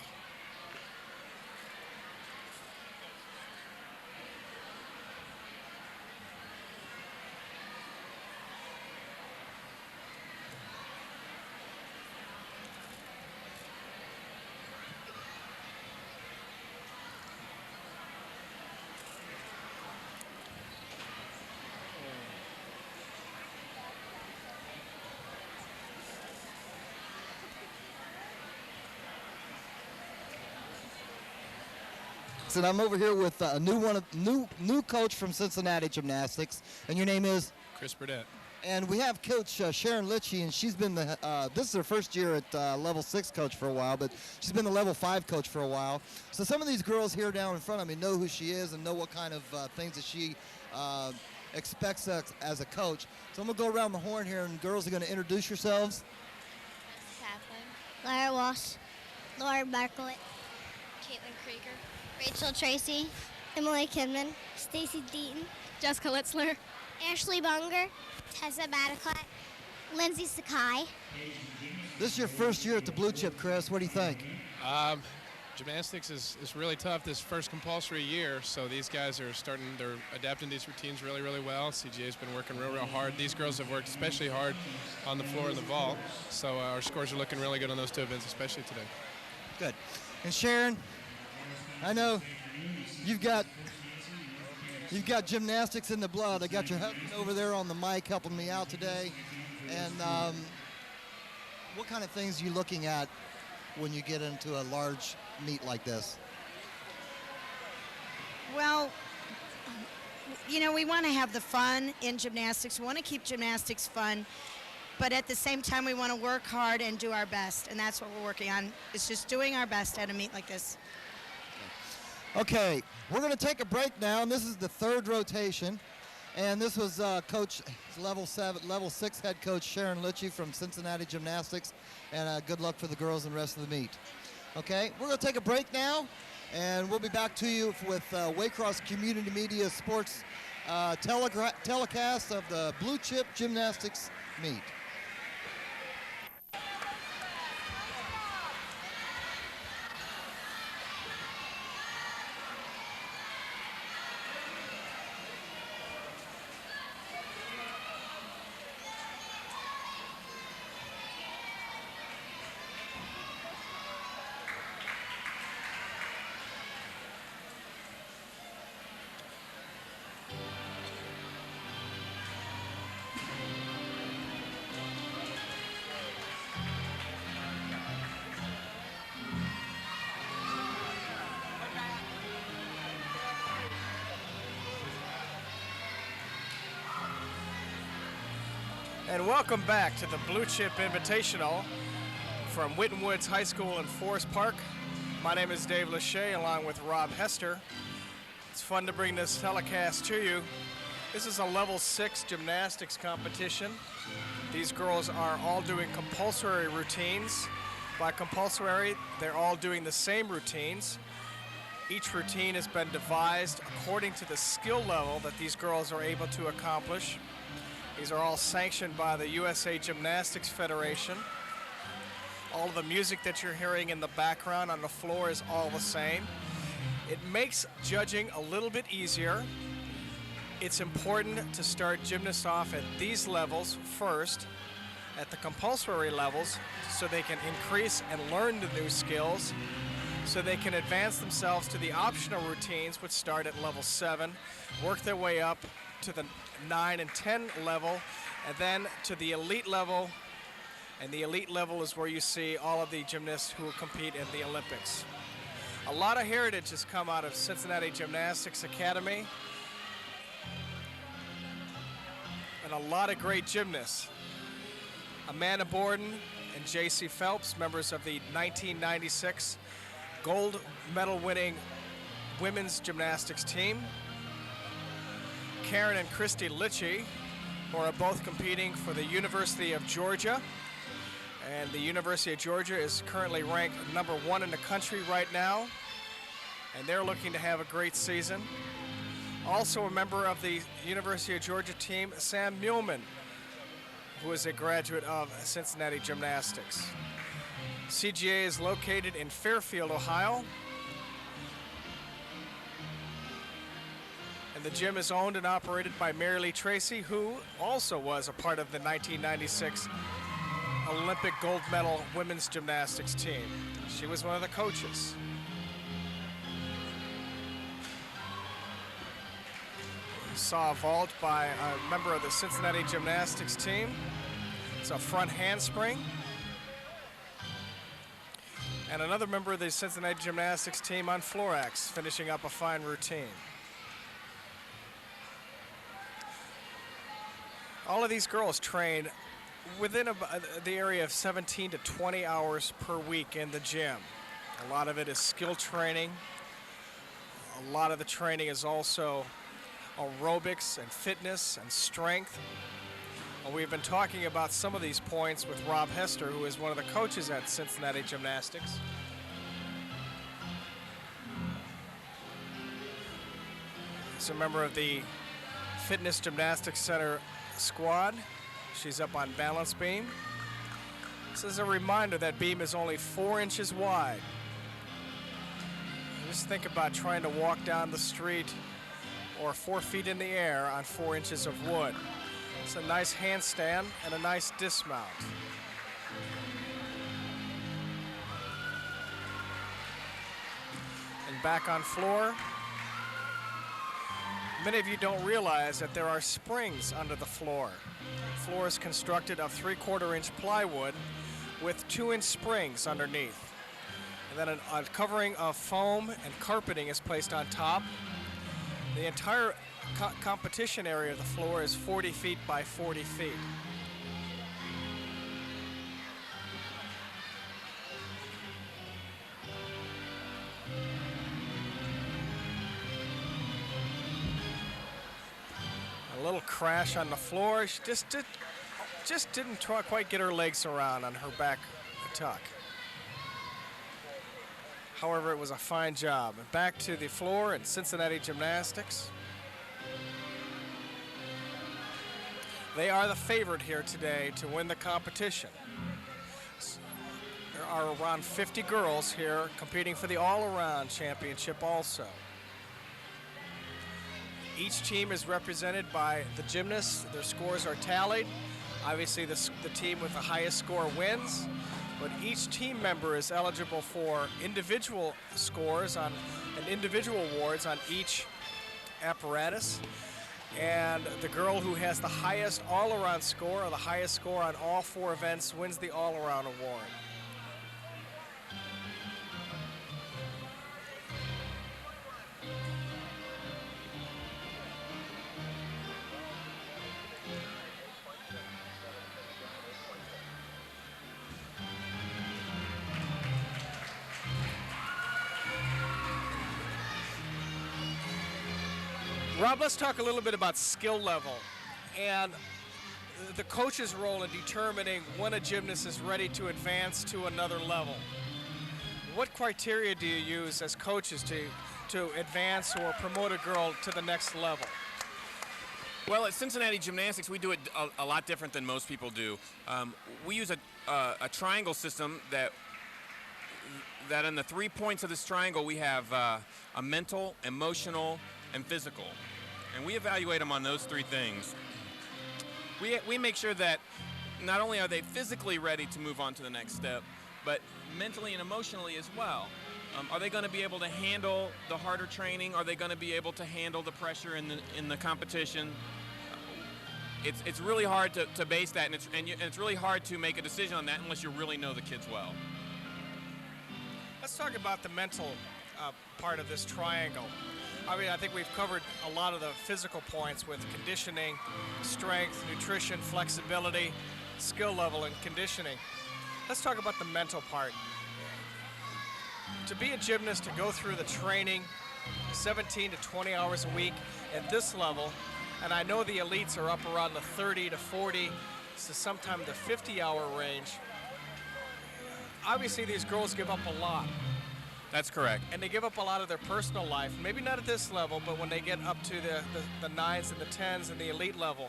And I'm over here with a new coach from Cincinnati Gymnastics, and your name is? Chris Burdett. And we have Coach Sharon Litchie, and she's been this is her first year at level 6 coach for a while, but she's been the level 5 coach for a while. So some of these girls here down in front of me know who she is and know what kind of things that she expects as a coach. So I'm gonna go around the horn here, and girls are gonna introduce yourselves. Lara Walsh, Laura Bartlett, Caitlin Krieger, Rachel Tracy, Emily Kidman, Stacy Deaton, Jessica Litzler, Ashley Bunger, Tessa Bataclat, Lindsay Sakai. This is your first year at the Blue Chip, Chris. What do you think? Gymnastics is really tough this first compulsory year, so they're adapting these routines really, really well. CGA's been working real hard. These girls have worked especially hard on the floor and the vault, so our scores are looking really good on those two events, especially today. Good. And Sharon, I know you've got gymnastics in the blood. I got your husband over there on the mic helping me out today. And what kind of things are you looking at when you get into a large meet like this? Well, you know, we want to have the fun in gymnastics. We want to keep gymnastics fun, but at the same time, we want to work hard and do our best, and that's what we're working on. It's just doing our best at a meet like this. Okay, we're going to take a break now, and this is the third rotation. And this was Coach level 6 head coach Sharon Litchie from Cincinnati Gymnastics. And good luck for the girls and the rest of the meet. Okay, we're going to take a break now, and we'll be back to you with Waycross Community Media Sports telecast of the Blue Chip Gymnastics meet. And welcome back to the Blue Chip Invitational from Whitten Woods High School in Forest Park. My name is Dave Lachey along with Rob Hester. It's fun to bring this telecast to you. This is a level 6 gymnastics competition. These girls are all doing compulsory routines. By compulsory, they're all doing the same routines. Each routine has been devised according to the skill level that these girls are able to accomplish. These are all sanctioned by the USA Gymnastics Federation. All of the music that you're hearing in the background on the floor is all the same. It makes judging a little bit easier. It's important to start gymnasts off at these levels first, at the compulsory levels, so they can increase and learn the new skills, so they can advance themselves to the optional routines, which start at level 7, work their way up to the 9 and 10 level, and then to the elite level. And the elite level is where you see all of the gymnasts who will compete in the Olympics. A lot of heritage has come out of Cincinnati Gymnastics Academy, and a lot of great gymnasts. Amanda Borden and J.C. Phelps, members of the 1996 gold medal winning women's gymnastics team. Karen and Christy Litchie, who are both competing for the University of Georgia. And the University of Georgia is currently ranked number 1 in the country right now. And they're looking to have a great season. Also a member of the University of Georgia team, Sam Muehlman, who is a graduate of Cincinnati Gymnastics. CGA is located in Fairfield, Ohio. And the gym is owned and operated by Mary Lee Tracy, who also was a part of the 1996 Olympic gold medal women's gymnastics team. She was one of the coaches. Saw a vault by a member of the Cincinnati Gymnastics team. It's a front handspring. And another member of the Cincinnati Gymnastics team on Florax, finishing up a fine routine. All of these girls train within the area of 17 to 20 hours per week in the gym. A lot of it is skill training. A lot of the training is also aerobics and fitness and strength. We've been talking about some of these points with Rob Hester, who is one of the coaches at Cincinnati Gymnastics. He's a member of the Fitness Gymnastics Center squad. She's up on balance beam. This is a reminder that beam is only 4 inches wide. Just think about trying to walk down the street or 4 feet in the air on 4 inches of wood. It's a nice handstand and a nice dismount. And back on floor. Many of you don't realize that there are springs under the floor. The floor is constructed of 3/4 inch plywood with 2-inch springs underneath. And then a covering of foam and carpeting is placed on top. The entire competition area of the floor is 40 feet by 40 feet. A little crash on the floor. She just didn't quite get her legs around on her back tuck. However, it was a fine job. Back to the floor in Cincinnati Gymnastics. They are the favorite here today to win the competition. There are around 50 girls here competing for the all-around championship also. Each team is represented by the gymnasts. Their scores are tallied. Obviously, the team with the highest score wins, but each team member is eligible for individual scores and individual awards on each apparatus. And the girl who has the highest all-around score or the highest score on all 4 events wins the all-around award. Rob, let's talk a little bit about skill level and the coach's role in determining when a gymnast is ready to advance to another level. What criteria do you use as coaches to advance or promote a girl to the next level? Well, at Cincinnati Gymnastics, we do it a lot different than most people do. We use a triangle system that in the 3 points of this triangle, we have a mental, emotional, and physical. And we evaluate them on those 3 things. We make sure that not only are they physically ready to move on to the next step, but mentally and emotionally as well. Are they going to be able to handle the harder training? Are they going to be able to handle the pressure in the competition? It's really hard to base that, and it's really hard to make a decision on that unless you really know the kids well. Let's talk about the mental part of this triangle. I mean, I think we've covered a lot of the physical points with conditioning, strength, nutrition, flexibility, skill level, and conditioning. Let's talk about the mental part. To be a gymnast, to go through the training 17 to 20 hours a week at this level, and I know the elites are up around the 30 to 40 to sometime the 50-hour range. Obviously, these girls give up a lot. That's correct. And they give up a lot of their personal life. Maybe not at this level, but when they get up to the 9s and the 10s and the elite level,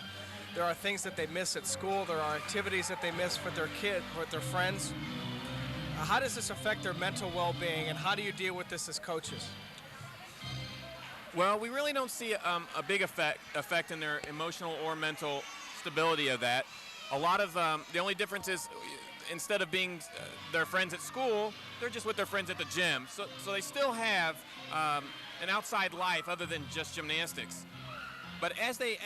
there are things that they miss at school. There are activities that they miss with their with their friends. How does this affect their mental well-being, and how do you deal with this as coaches? Well, we really don't see a big effect in their emotional or mental stability of that. A lot of the only difference is instead of being their friends at school, they're just with their friends at the gym. So they still have an outside life other than just gymnastics. But as the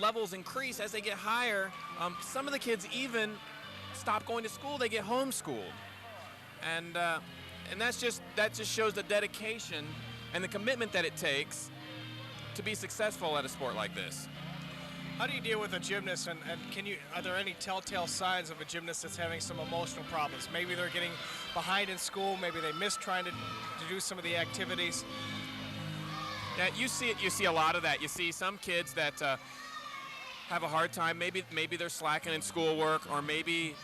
levels increase, as they get higher, some of the kids even stop going to school. They get homeschooled, and that just shows the dedication and the commitment that it takes to be successful at a sport like this. How do you deal with a gymnast, and are there any telltale signs of a gymnast that's having some emotional problems? Maybe they're getting behind in school, maybe they miss trying to do some of the activities. Yeah, you see a lot of that. You see some kids that have a hard time. Maybe they're slacking in schoolwork, or maybe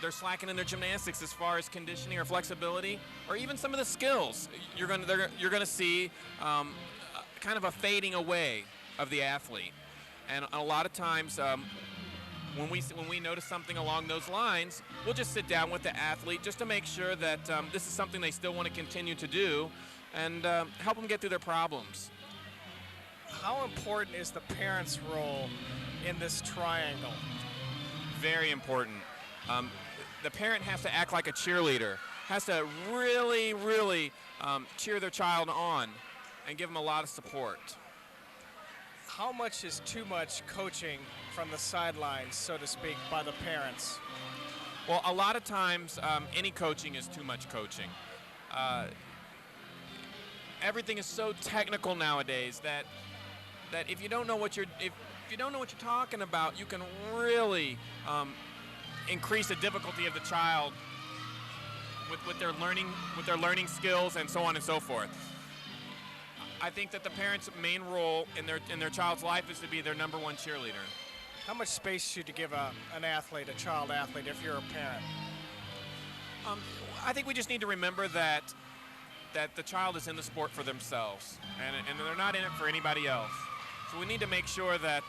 they're slacking in their gymnastics as far as conditioning or flexibility, or even some of the skills. You're going to see kind of a fading away of the athlete. And a lot of times, when we notice something along those lines, we'll just sit down with the athlete just to make sure that this is something they still want to continue to do, and help them get through their problems. How important is the parent's role in this triangle? Very important. The parent has to act like a cheerleader, has to really, really cheer their child on and give them a lot of support. How much is too much coaching from the sidelines, so to speak, by the parents? Well, a lot of times, any coaching is too much coaching. Everything is so technical nowadays that if you don't know what you're talking about, you can really increase the difficulty of the child with their learning skills and so on and so forth. I think that the parents' main role in their child's life is to be their number one cheerleader. How much space should you give an athlete, a child athlete, if you're a parent? I think we just need to remember that the child is in the sport for themselves, and they're not in it for anybody else. So we need to make sure that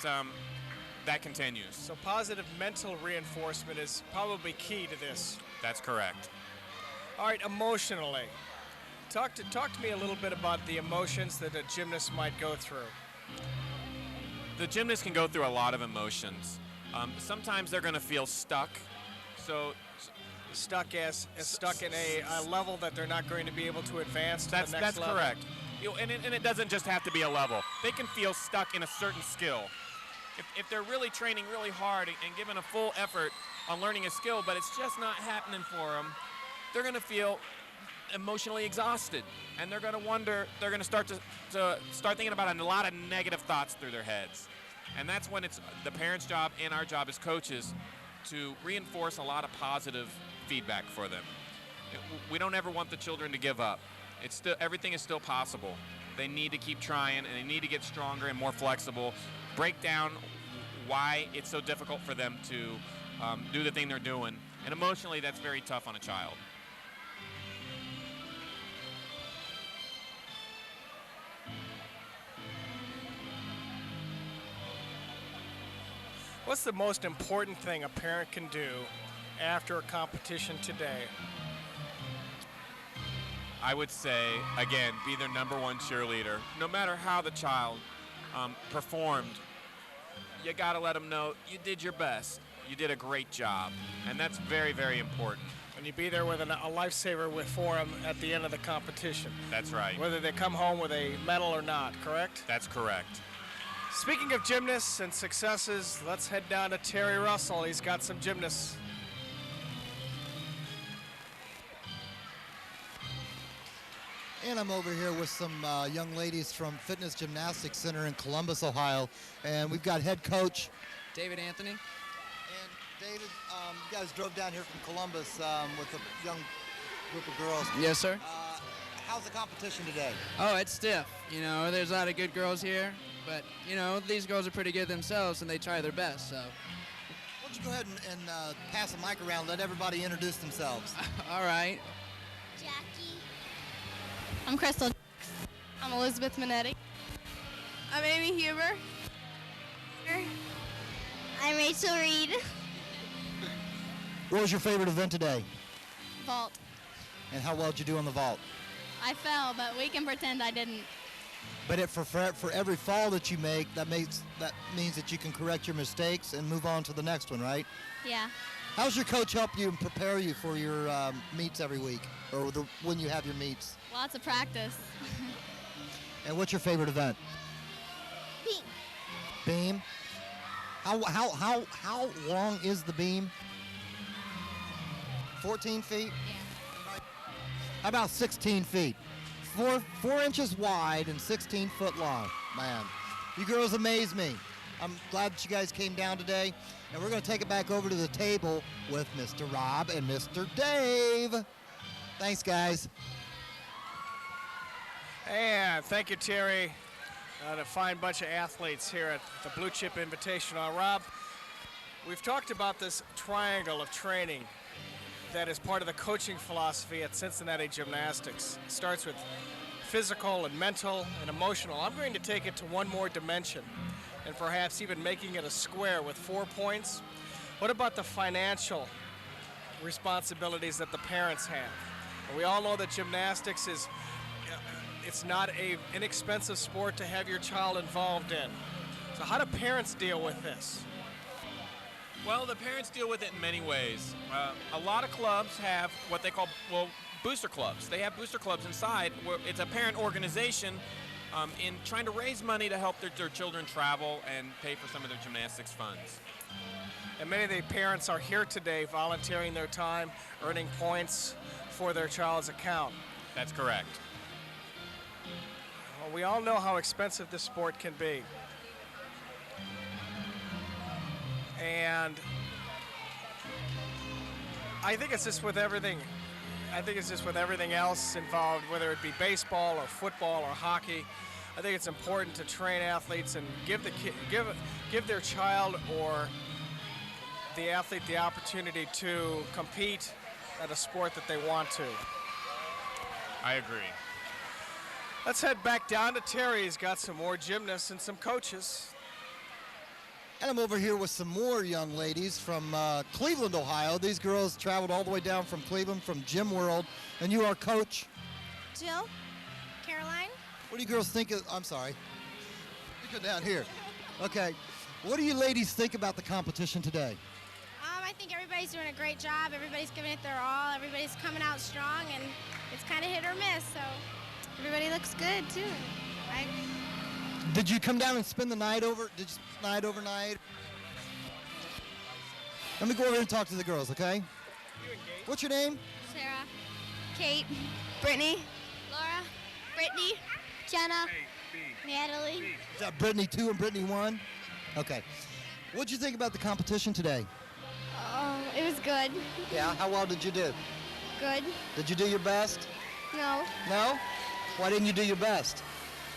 that continues. So positive mental reinforcement is probably key to this. That's correct. All right, emotionally. Talk to me a little bit about the emotions that a gymnast might go through. The gymnast can go through a lot of emotions. Sometimes they're going to feel stuck. So stuck in a level that they're not going to be able to advance to the next level. That's correct. And it doesn't just have to be a level. They can feel stuck in a certain skill. If they're really training really hard and giving a full effort on learning a skill, but it's just not happening for them, they're going to feel emotionally exhausted, and they're going to start thinking about a lot of negative thoughts through their heads. And that's when it's the parents' job and our job as coaches to reinforce a lot of positive feedback for them. We don't ever want the children to give up. It's still, everything is still possible. They need to keep trying, and they need to get stronger and more flexible. Break down why it's so difficult for them to do the thing they're doing. And emotionally, that's very tough on a child. What's the most important thing a parent can do after a competition today? I would say, again, be their #1 cheerleader. No matter how the child performed, you got to let them know you did your best. You did a great job. And that's very, very important. And you be there with a lifesaver for them at the end of the competition. That's right. Whether they come home with a medal or not, correct? That's correct. Speaking of gymnasts and successes, let's head down to Terry Russell. He's got some gymnasts. And I'm over here with some young ladies from Fitness Gymnastics Center in Columbus, Ohio. And we've got head coach David Anthony. And David, you guys drove down here from Columbus with a young group of girls. Yes, sir. How's the competition today? Oh, it's stiff. You know, there's a lot of good girls here, but, you know, these girls are pretty good themselves, and they try their best, so. Why don't you go ahead and pass the mic around, let everybody introduce themselves. All right. Jackie. I'm Crystal. I'm Elizabeth Minetti. I'm Amy Huber. I'm Rachel Reed. What was your favorite event today? Vault. And how well did you do on the vault? I fell, but we can pretend I didn't. But for every fall that you make, that means that you can correct your mistakes and move on to the next one, right? Yeah. How's your coach help you and prepare you for your meets every week, or when you have your meets? Lots of practice. And what's your favorite event? Beam. Beam. How long is the beam? 14 feet? Yeah. How about 16 feet? 4 inches wide and 16 foot long. Man, you girls amaze me. I'm glad that you guys came down today. And we're going to take it back over to the table with Mr. Rob and Mr. Dave. Thanks, guys. And thank you, Terry. A fine bunch of athletes here at the Blue Chip Invitational. Rob, we've talked about this triangle of training that is part of the coaching philosophy at Cincinnati Gymnastics. It starts with physical and mental and emotional. I'm going to take it to one more dimension and perhaps even making it a square with 4 points. What about the financial responsibilities that the parents have? And we all know that gymnastics is it's not an inexpensive sport to have your child involved in. So how do parents deal with this? Well, the parents deal with it in many ways. A lot of clubs have what they call, booster clubs. They have booster clubs inside where it's a parent organization in trying to raise money to help their children travel and pay for some of their gymnastics funds. And many of the parents are here today volunteering their time, earning points for their child's account. That's correct. Well, we all know how expensive this sport can be. And I think it's just with everything. I think it's just with everything else involved, whether it be baseball or football or hockey. I think it's important to train athletes and give their child or the athlete the opportunity to compete at a sport that they want to. I agree. Let's head back down to Terry. He's got some more gymnasts and some coaches. And I'm over here with some more young ladies from Cleveland, Ohio. These girls traveled all the way down from Cleveland, from Gym World. And you are coach? Jill. Caroline. What do you girls think of, I'm sorry. You go down here. Okay. What do you ladies think about the competition today? I think everybody's doing a great job. Everybody's giving it their all. Everybody's coming out strong, and it's kind of hit or miss. So everybody looks good too. Did you come down and spend the night over? Did you spend the night overnight? Let me go over and talk to the girls, okay? What's your name? Sarah. Kate. Brittany. Laura. Brittany. Jenna. Natalie. Is that Brittany 2 and Brittany 1? Okay. What'd you think about the competition today? It was good. Yeah, how well did you do? Good. Did you do your best? No. No? Why didn't you do your best?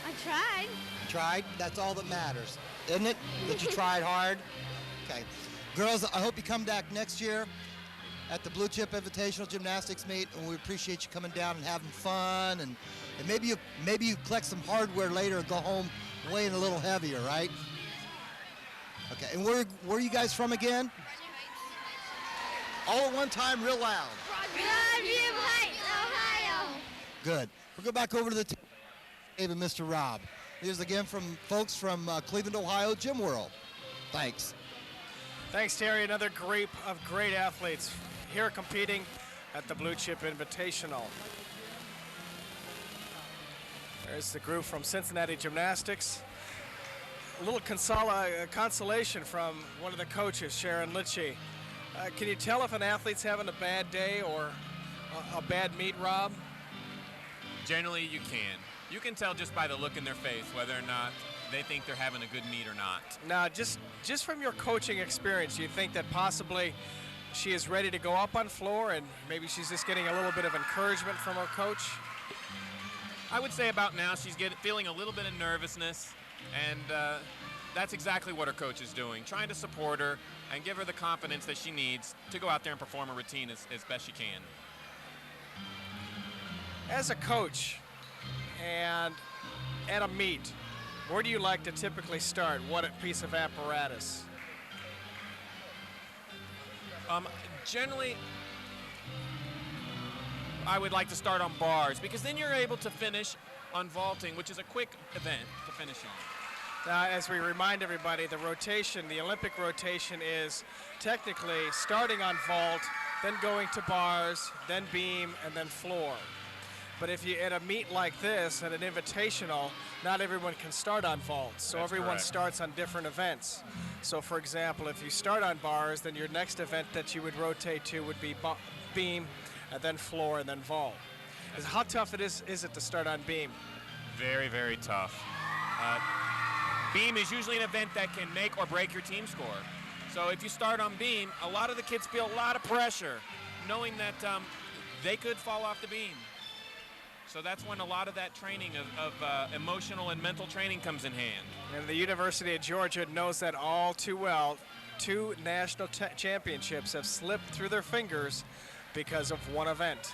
I tried. You tried? That's all that matters, isn't it? That you tried hard? Okay. Girls, I hope you come back next year at the Blue Chip Invitational Gymnastics meet, and we appreciate you coming down and having fun, and maybe you collect some hardware later and go home weighing a little heavier, right? Okay, and where are you guys from again? All at one time, real loud. Broadview Heights, Ohio. Good. We'll go back over to the team, Dave and Mr. Rob. Here's again from folks from Cleveland, Ohio, Gym World. Thanks. Thanks, Terry. Another group of great athletes here competing at the Blue Chip Invitational. There's the group from Cincinnati Gymnastics. A little consolation from one of the coaches, Sharon Litchie. Can you tell if an athlete's having a bad day or a bad meet, Rob? Generally, you can. You can tell just by the look in their face whether or not they think they're having a good meet or not. Now, just from your coaching experience, do you think that possibly she is ready to go up on floor and maybe she's just getting a little bit of encouragement from her coach? I would say about now she's feeling a little bit of nervousness, and that's exactly what her coach is doing, trying to support her and give her the confidence that she needs to go out there and perform a routine as best she can. As a coach and at a meet, where do you like to typically start? What piece of apparatus? Generally, I would like to start on bars because then you're able to finish on vaulting, which is a quick event to finish on. Now, as we remind everybody, the rotation, the Olympic rotation is technically starting on vault, then going to bars, then beam, and then floor. But if you at a meet like this, at an invitational, not everyone can start on vault. So That's everyone correct. starts on different events. So for example, if you start on bars, then your next event that you would rotate to would be beam, and then floor, and then vault. How tough is it to start on beam? Very, very tough. Beam is usually an event that can make or break your team score. So if you start on beam, a lot of the kids feel a lot of pressure, knowing that they could fall off the beam. So that's when a lot of that training of emotional and mental training comes in hand. And the University of Georgia knows that all too well. 2 national championships have slipped through their fingers because of one event.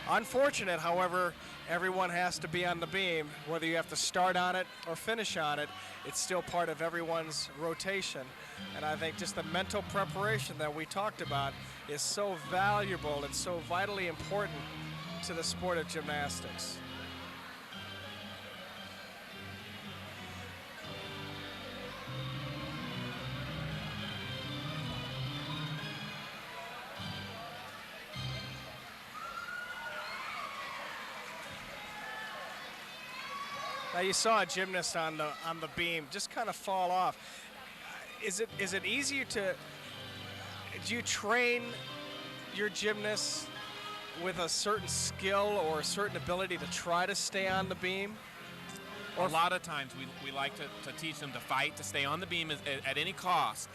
Unfortunate, however, everyone has to be on the beam. Whether you have to start on it or finish on it, it's still part of everyone's rotation. And I think just the mental preparation that we talked about is so valuable and so vitally important to the sport of gymnastics. Now you saw a gymnast on the beam just kind of fall off. Is it easier to, do you train your gymnasts with a certain skill or a certain ability to try to stay on the beam? Or a lot of times we like to teach them to fight, to stay on the beam at any cost.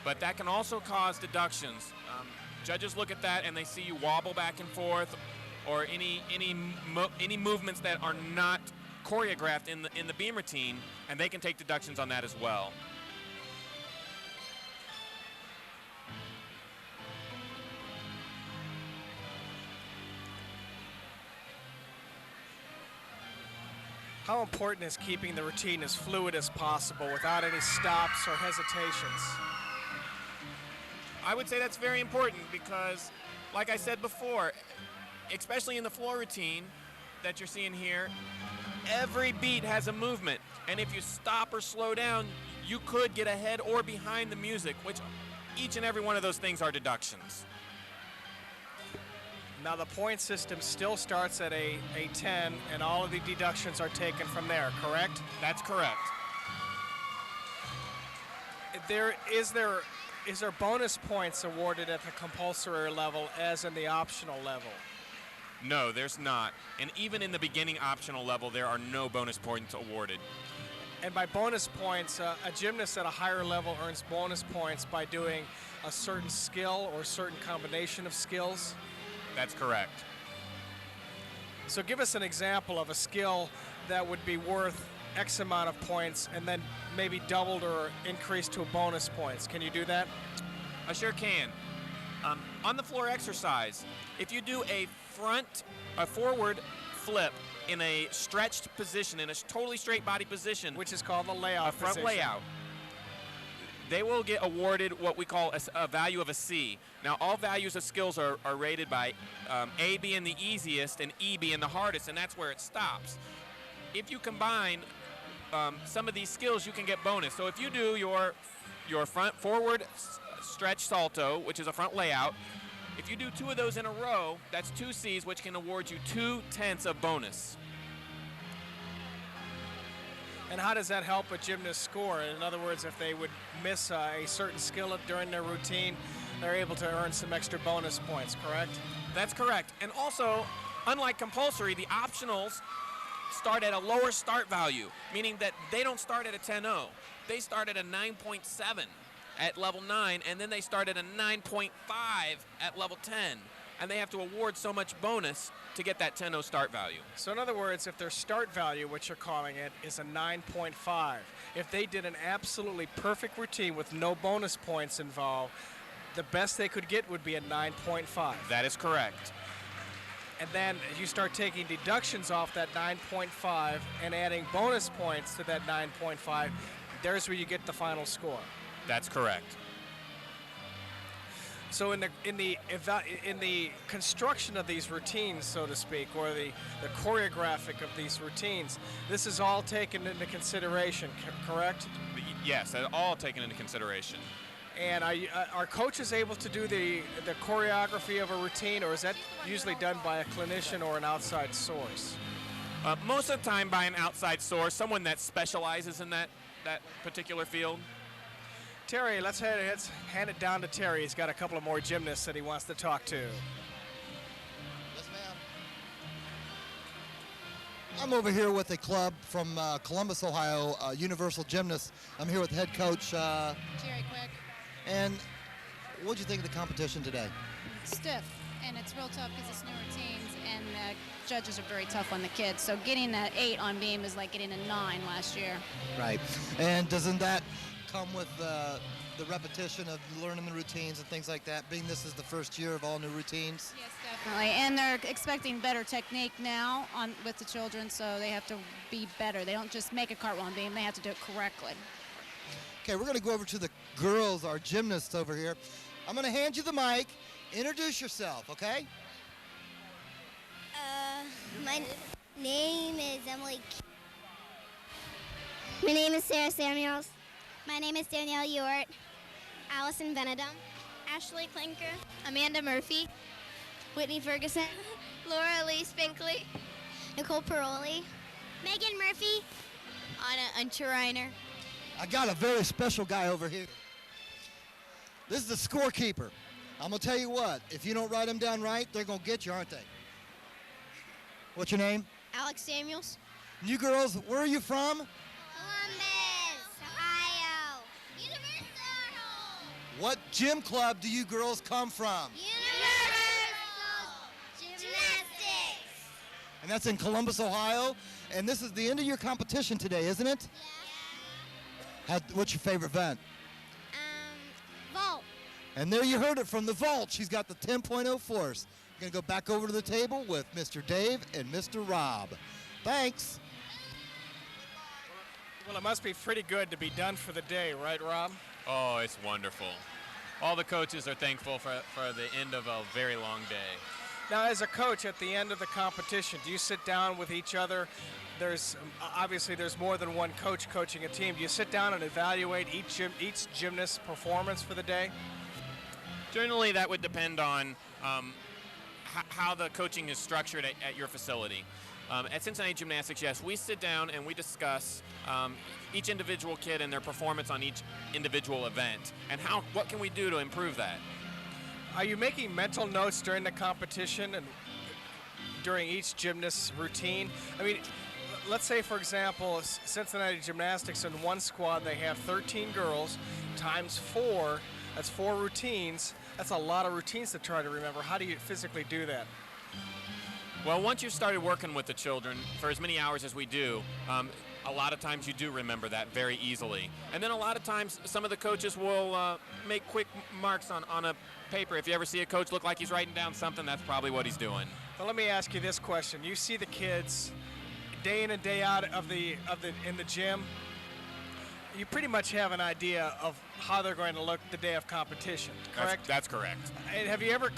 But that can also cause deductions. Judges look at that and they see you wobble back and forth, or any movements that are not choreographed in the beam routine, and they can take deductions on that as well. How important is keeping the routine as fluid as possible without any stops or hesitations? I would say that's very important because, like I said before, especially in the floor routine that you're seeing here, every beat has a movement. And if you stop or slow down, you could get ahead or behind the music, which each and every one of those things are deductions. Now the point system still starts at a 10, and all of the deductions are taken from there, correct? That's correct. Is there bonus points awarded at the compulsory level as in the optional level? No, there's not. And even in the beginning optional level, there are no bonus points awarded. And by bonus points, a gymnast at a higher level earns bonus points by doing a certain skill or certain combination of skills? That's correct. So give us an example of a skill that would be worth X amount of points and then maybe doubled or increased to bonus points. Can you do that? I sure can. On the floor exercise, if you do a forward flip in a stretched position, in a totally straight body position, which is called the layout a front position. layout, they will get awarded what we call a value of a C. Now, all values of skills are rated by A being the easiest and E being the hardest, and that's where it stops. If you combine some of these skills, you can get bonus. So if you do your forward stretch salto, which is a front layout, if you do 2 of those in a row, that's 2 C's, which can award you 2/10 of bonus. And how does that help a gymnast score? In other words, if they would miss a certain skill during their routine, they're able to earn some extra bonus points, correct? That's correct. And also, unlike compulsory, the optionals start at a lower start value, meaning that they don't start at a 10.0. They start at a 9.7 at level 9, and then they start at a 9.5 at level 10. And they have to award so much bonus to get that 10.0 start value. So in other words, if their start value, which you're calling it, is a 9.5, if they did an absolutely perfect routine with no bonus points involved, the best they could get would be a 9.5. That is correct. And then you start taking deductions off that 9.5 and adding bonus points to that 9.5, there's where you get the final score. That's correct. So in the construction of these routines, so to speak, or the choreographic of these routines, this is all taken into consideration, correct? Yes, all taken into consideration. And are coaches able to do the choreography of a routine, or is that usually done by a clinician or an outside source? Most of the time by an outside source, someone that specializes in that particular field. Terry, let's hand it down to Terry. He's got a couple of more gymnasts that he wants to talk to. Yes, ma'am. I'm over here with a club from Columbus, Ohio, Universal Gymnasts. I'm here with head coach. Jerry Quick. And what did you think of the competition today? Stiff, and it's real tough because it's new routines, and judges are very tough on the kids. So getting that 8 on beam is like getting a 9 last year. Right. And doesn't that come with the repetition of learning the routines and things like that, being this is the first year of all new routines? Yes, definitely. And they're expecting better technique now with the children, so they have to be better. They don't just make a cartwheel on beam, they have to do it correctly. Okay, we're going to go over to the girls, our gymnasts over here. I'm going to hand you the mic. Introduce yourself, okay? My name is Emily. My name is Sarah Samuels. My name is Danielle Ewart. Allison Benedum. Ashley Klinker. Amanda Murphy. Whitney Ferguson. Laura Lee Spinkley. Nicole Paroli. Megan Murphy. Anna Unchuriner. I got a very special guy over here. This is the scorekeeper. I'm going to tell you what, if you don't write them down right, they're going to get you, aren't they? What's your name? Alex Samuels. You girls, where are you from? Columbus, Ohio. Universal. What gym club do you girls come from? Universal Gymnastics. And that's in Columbus, Ohio. And this is the end of your competition today, isn't it? Yeah. What's your favorite event? Vault. And there you heard it from the vault. She's got the 10.0 force. We're going to go back over to the table with Mr. Dave and Mr. Rob. Thanks. Well, it must be pretty good to be done for the day, right, Rob? Oh, it's wonderful. All the coaches are thankful for the end of a very long day. Now, as a coach, at the end of the competition, do you sit down with each other? Obviously there's more than one coach coaching a team. Do you sit down and evaluate each gymnast's performance for the day? Generally, that would depend on how the coaching is structured at your facility. At Cincinnati Gymnastics, yes, we sit down and we discuss each individual kid and their performance on each individual event, and what can we do to improve that. Are you making mental notes during the competition and during each gymnast's routine? I mean, let's say, for example, Cincinnati Gymnastics in one squad, they have 13 girls times 4. That's 4 routines. That's a lot of routines to try to remember. How do you physically do that? Well, once you started working with the children for as many hours as we do, a lot of times you do remember that very easily. And then a lot of times some of the coaches will make quick marks on a paper. If you ever see a coach look like he's writing down something, that's probably what he's doing. Well, let me ask you this question. You see the kids day in and day out in the gym. You pretty much have an idea of how they're going to look the day of competition, correct? That's correct. And have you ever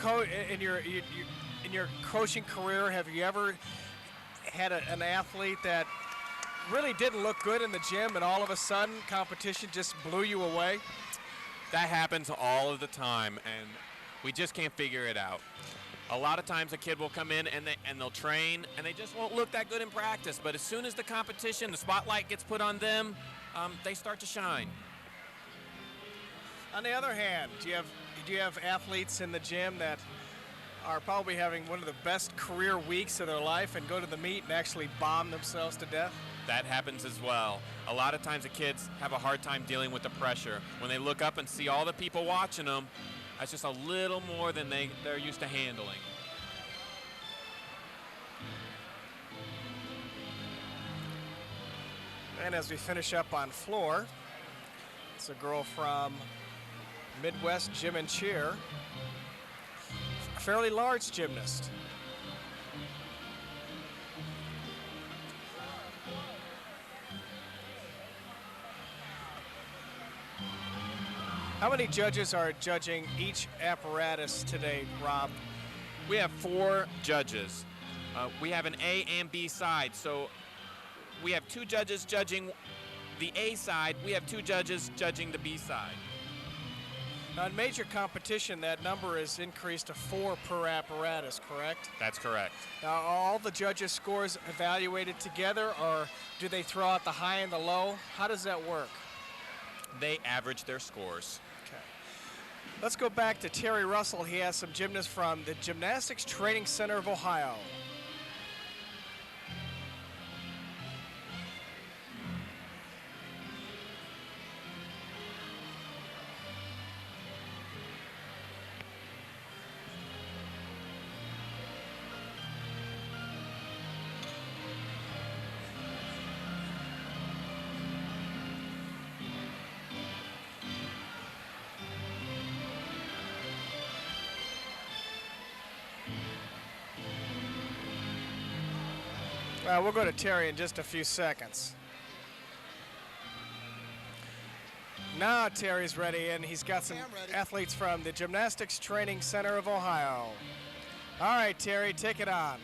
in your coaching career, have you ever had an athlete that really didn't look good in the gym and all of a sudden competition just blew you away? That happens all of the time, and we just can't figure it out. A lot of times a kid will come in and they'll train and they just won't look that good in practice, but as soon as the competition, the spotlight gets put on them, they start to shine. On the other hand, do you have athletes in the gym that are probably having one of the best career weeks of their life and go to the meet and actually bomb themselves to death? That happens as well. A lot of times the kids have a hard time dealing with the pressure. When they look up and see all the people watching them, that's just a little more than they're used to handling. And as we finish up on floor, it's a girl from Midwest Gym and Cheer, a fairly large gymnast. How many judges are judging each apparatus today, Rob? We have 4 judges. We have an A and B side, so we have 2 judges judging the A side. We have 2 judges judging the B side. Now, in major competition, that number is increased to 4 per apparatus, correct? That's correct. Now, are all the judges' scores evaluated together, or do they throw out the high and the low? How does that work? They average their scores. Okay. Let's go back to Terry Russell. He has some gymnasts from the Gymnastics Training Center of Ohio. We'll go to Terry in just a few seconds. Now Terry's ready, and he's got some athletes from the Gymnastics Training Center of Ohio. All right, Terry, take it on.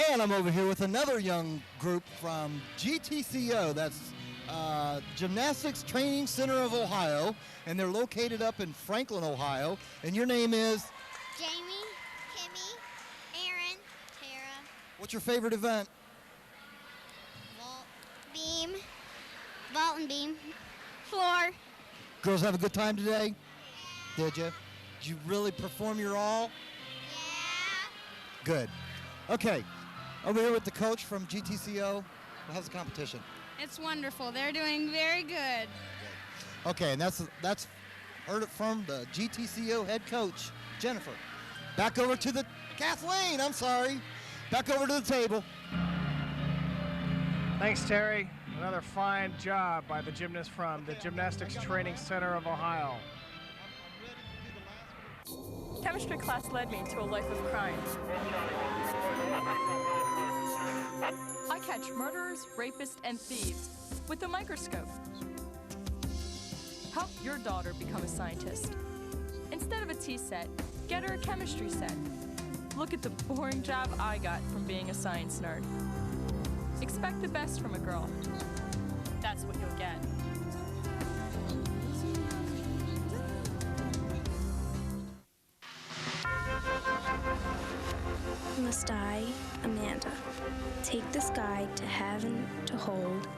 And I'm over here with another young group from GTCO, that's Gymnastics Training Center of Ohio, and they're located up in Franklin, Ohio. And your name is? Jamie, Kimmy, Aaron, Tara. What's your favorite event? Vault and beam, floor. Girls have a good time today? Yeah. Did you? Did you really perform your all? Yeah. Good. Okay. Over here with the coach from GTCO. How's the competition? It's wonderful. They're doing very good. Okay, and that's heard it from the GTCO head coach, Jennifer. Back over to the Kathleen, I'm sorry. Back over to the table. Thanks, Terry. Another fine job by the gymnast from the Gymnastics Training Center of Ohio. Chemistry class led me to a life of crime. I catch murderers, rapists, and thieves with a microscope. Help your daughter become a scientist. Instead of a tea set, get her a chemistry set. Look at the boring job I got from being a science nerd. Expect the best from a girl. That's what you'll get. Must I, Amanda, take this guy to have and to hold,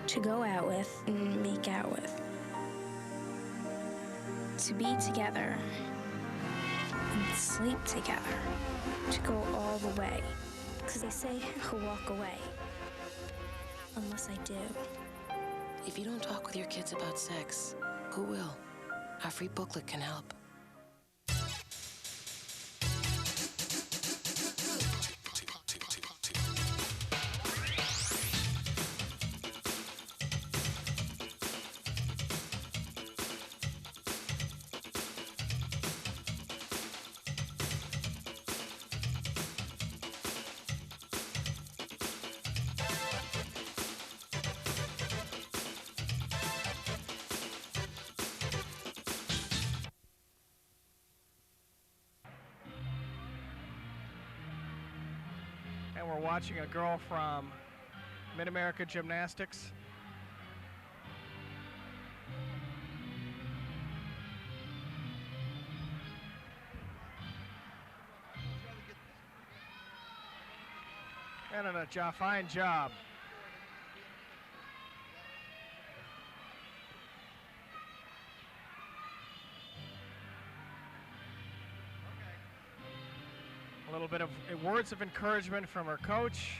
to go out with and make out with, to be together and and sleep together, to go all the way. Because they say he'll walk away. Unless I do. If you don't talk with your kids about sex, who will? Our free booklet can help. And we're watching a girl from Mid-America Gymnastics. And a fine job. A little bit of words of encouragement from her coach.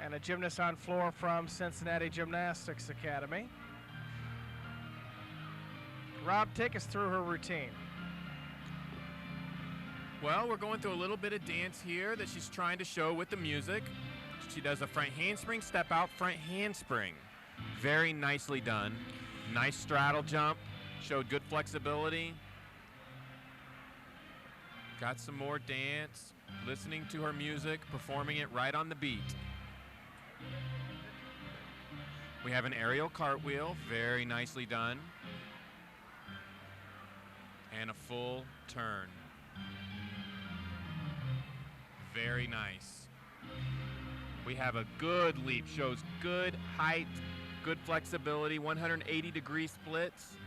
And a gymnast on floor from Cincinnati Gymnastics Academy. Rob, take us through her routine. Well, we're going through a little bit of dance here that she's trying to show with the music. She does a front handspring, step out, front handspring. Very nicely done. Nice straddle jump. Showed good flexibility. Got some more dance. Listening to her music, performing it right on the beat. We have an aerial cartwheel. Very nicely done. And a full turn. Very nice. We have a good leap. Shows good height, good flexibility, 180-degree splits.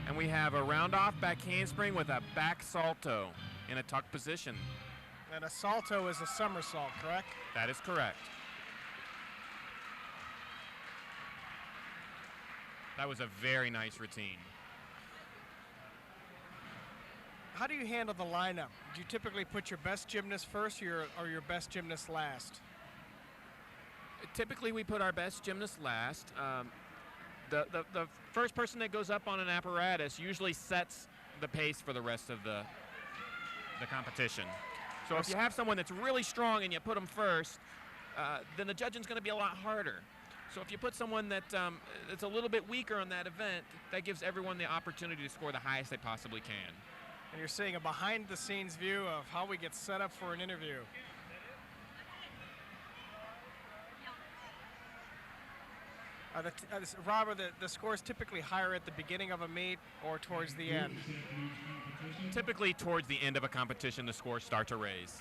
And we have a round-off back handspring with a back salto in a tuck position. And a salto is a somersault, correct? That is correct. That was a very nice routine. How do you handle the lineup? Do you typically put your best gymnast first or your best gymnast last? Typically, we put our best gymnast last. The first person that goes up on an apparatus usually sets the pace for the rest of the competition. So if you have someone that's really strong and you put them first, then the judging's going to be a lot harder. So if you put someone that's a little bit weaker on that event, that gives everyone the opportunity to score the highest they possibly can. And you're seeing a behind-the-scenes view of how we get set up for an interview. Robert, the scores typically higher at the beginning of a meet or towards the end? Typically towards the end of a competition, the scores start to raise.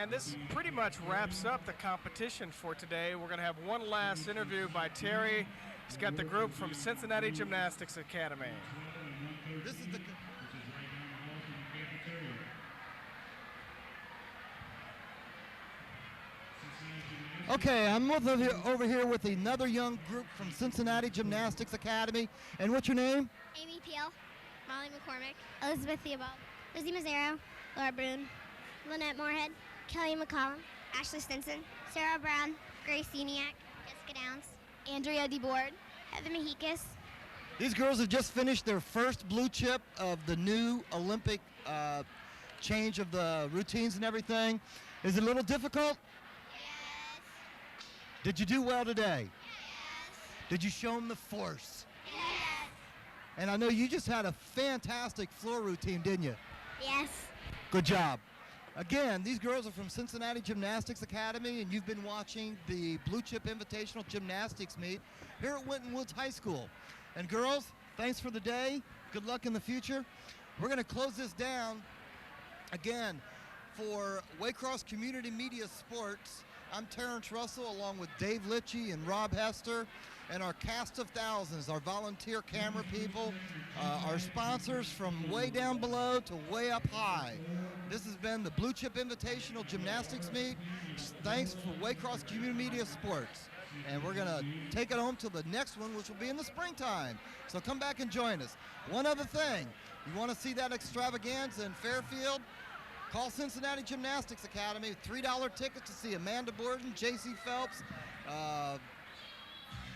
And this pretty much wraps up the competition for today. We're going to have one last interview by Terry. He's got the group from Cincinnati Gymnastics Academy. This is the... Okay, I'm over here with another young group from Cincinnati Gymnastics Academy. And what's your name? Amy Peel, Molly McCormick, Elizabeth Theobald, Lizzie Mazzaro, Laura Boone, Lynette Moorhead, Kelly McCollum, Ashley Stinson, Sarah Brown, Grace Uniac, Jessica Downs, Andrea DeBoard, Heather Mahikis. These girls have just finished their first blue chip of the new Olympic change of the routines and everything. Is it a little difficult? Yes. Did you do well today? Yes. Did you show them the force? Yes. And I know you just had a fantastic floor routine, didn't you? Yes. Good job. Again, these girls are from Cincinnati Gymnastics Academy, and you've been watching the Blue Chip Invitational Gymnastics meet here at Winton Woods High School. And girls, thanks for the day. Good luck in the future. We're going to close this down again for Waycross Community Media Sports. I'm Terrence Russell along with Dave Litchie and Rob Hester. and our cast of thousands, our volunteer camera people, our sponsors from way down below to way up high. This has been the Blue Chip Invitational Gymnastics Meet. Thanks for Waycross Community Media Sports. And we're going to take it home to the next one, which will be in the springtime. So come back and join us. One other thing, you want to see that extravaganza in Fairfield? Call Cincinnati Gymnastics Academy. $3 tickets to see Amanda Borden, J.C. Phelps,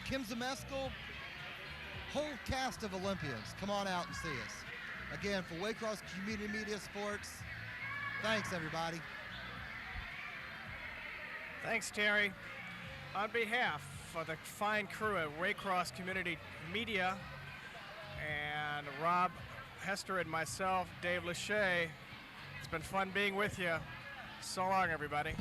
Kim Zemeskel, whole cast of Olympians. Come on out and see us. Again, for Waycross Community Media Sports, thanks, everybody. Thanks, Terry. On behalf of the fine crew at Waycross Community Media and Rob Hester and myself, Dave Lachey, it's been fun being with you. So long, everybody.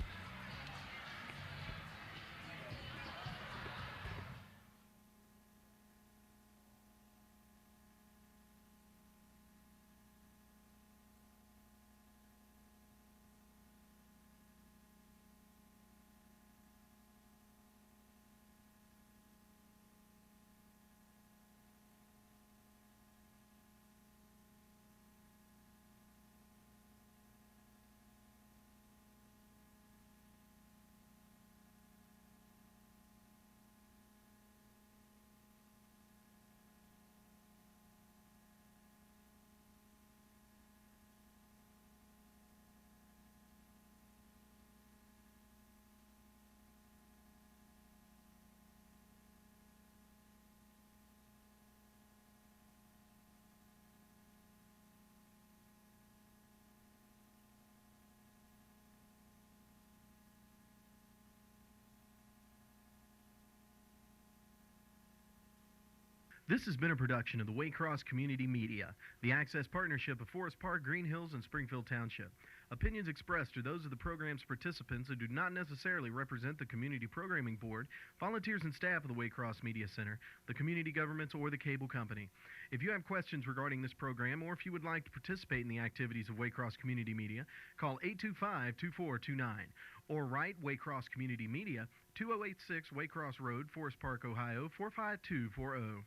This has been a production of the Waycross Community Media, the Access Partnership of Forest Park, Green Hills, and Springfield Township. Opinions expressed are those of the program's participants and do not necessarily represent the Community Programming Board, volunteers and staff of the Waycross Media Center, the community governments, or the cable company. If you have questions regarding this program, or if you would like to participate in the activities of Waycross Community Media, call 825-2429, or write Waycross Community Media, 2086 Waycross Road, Forest Park, Ohio, 45240.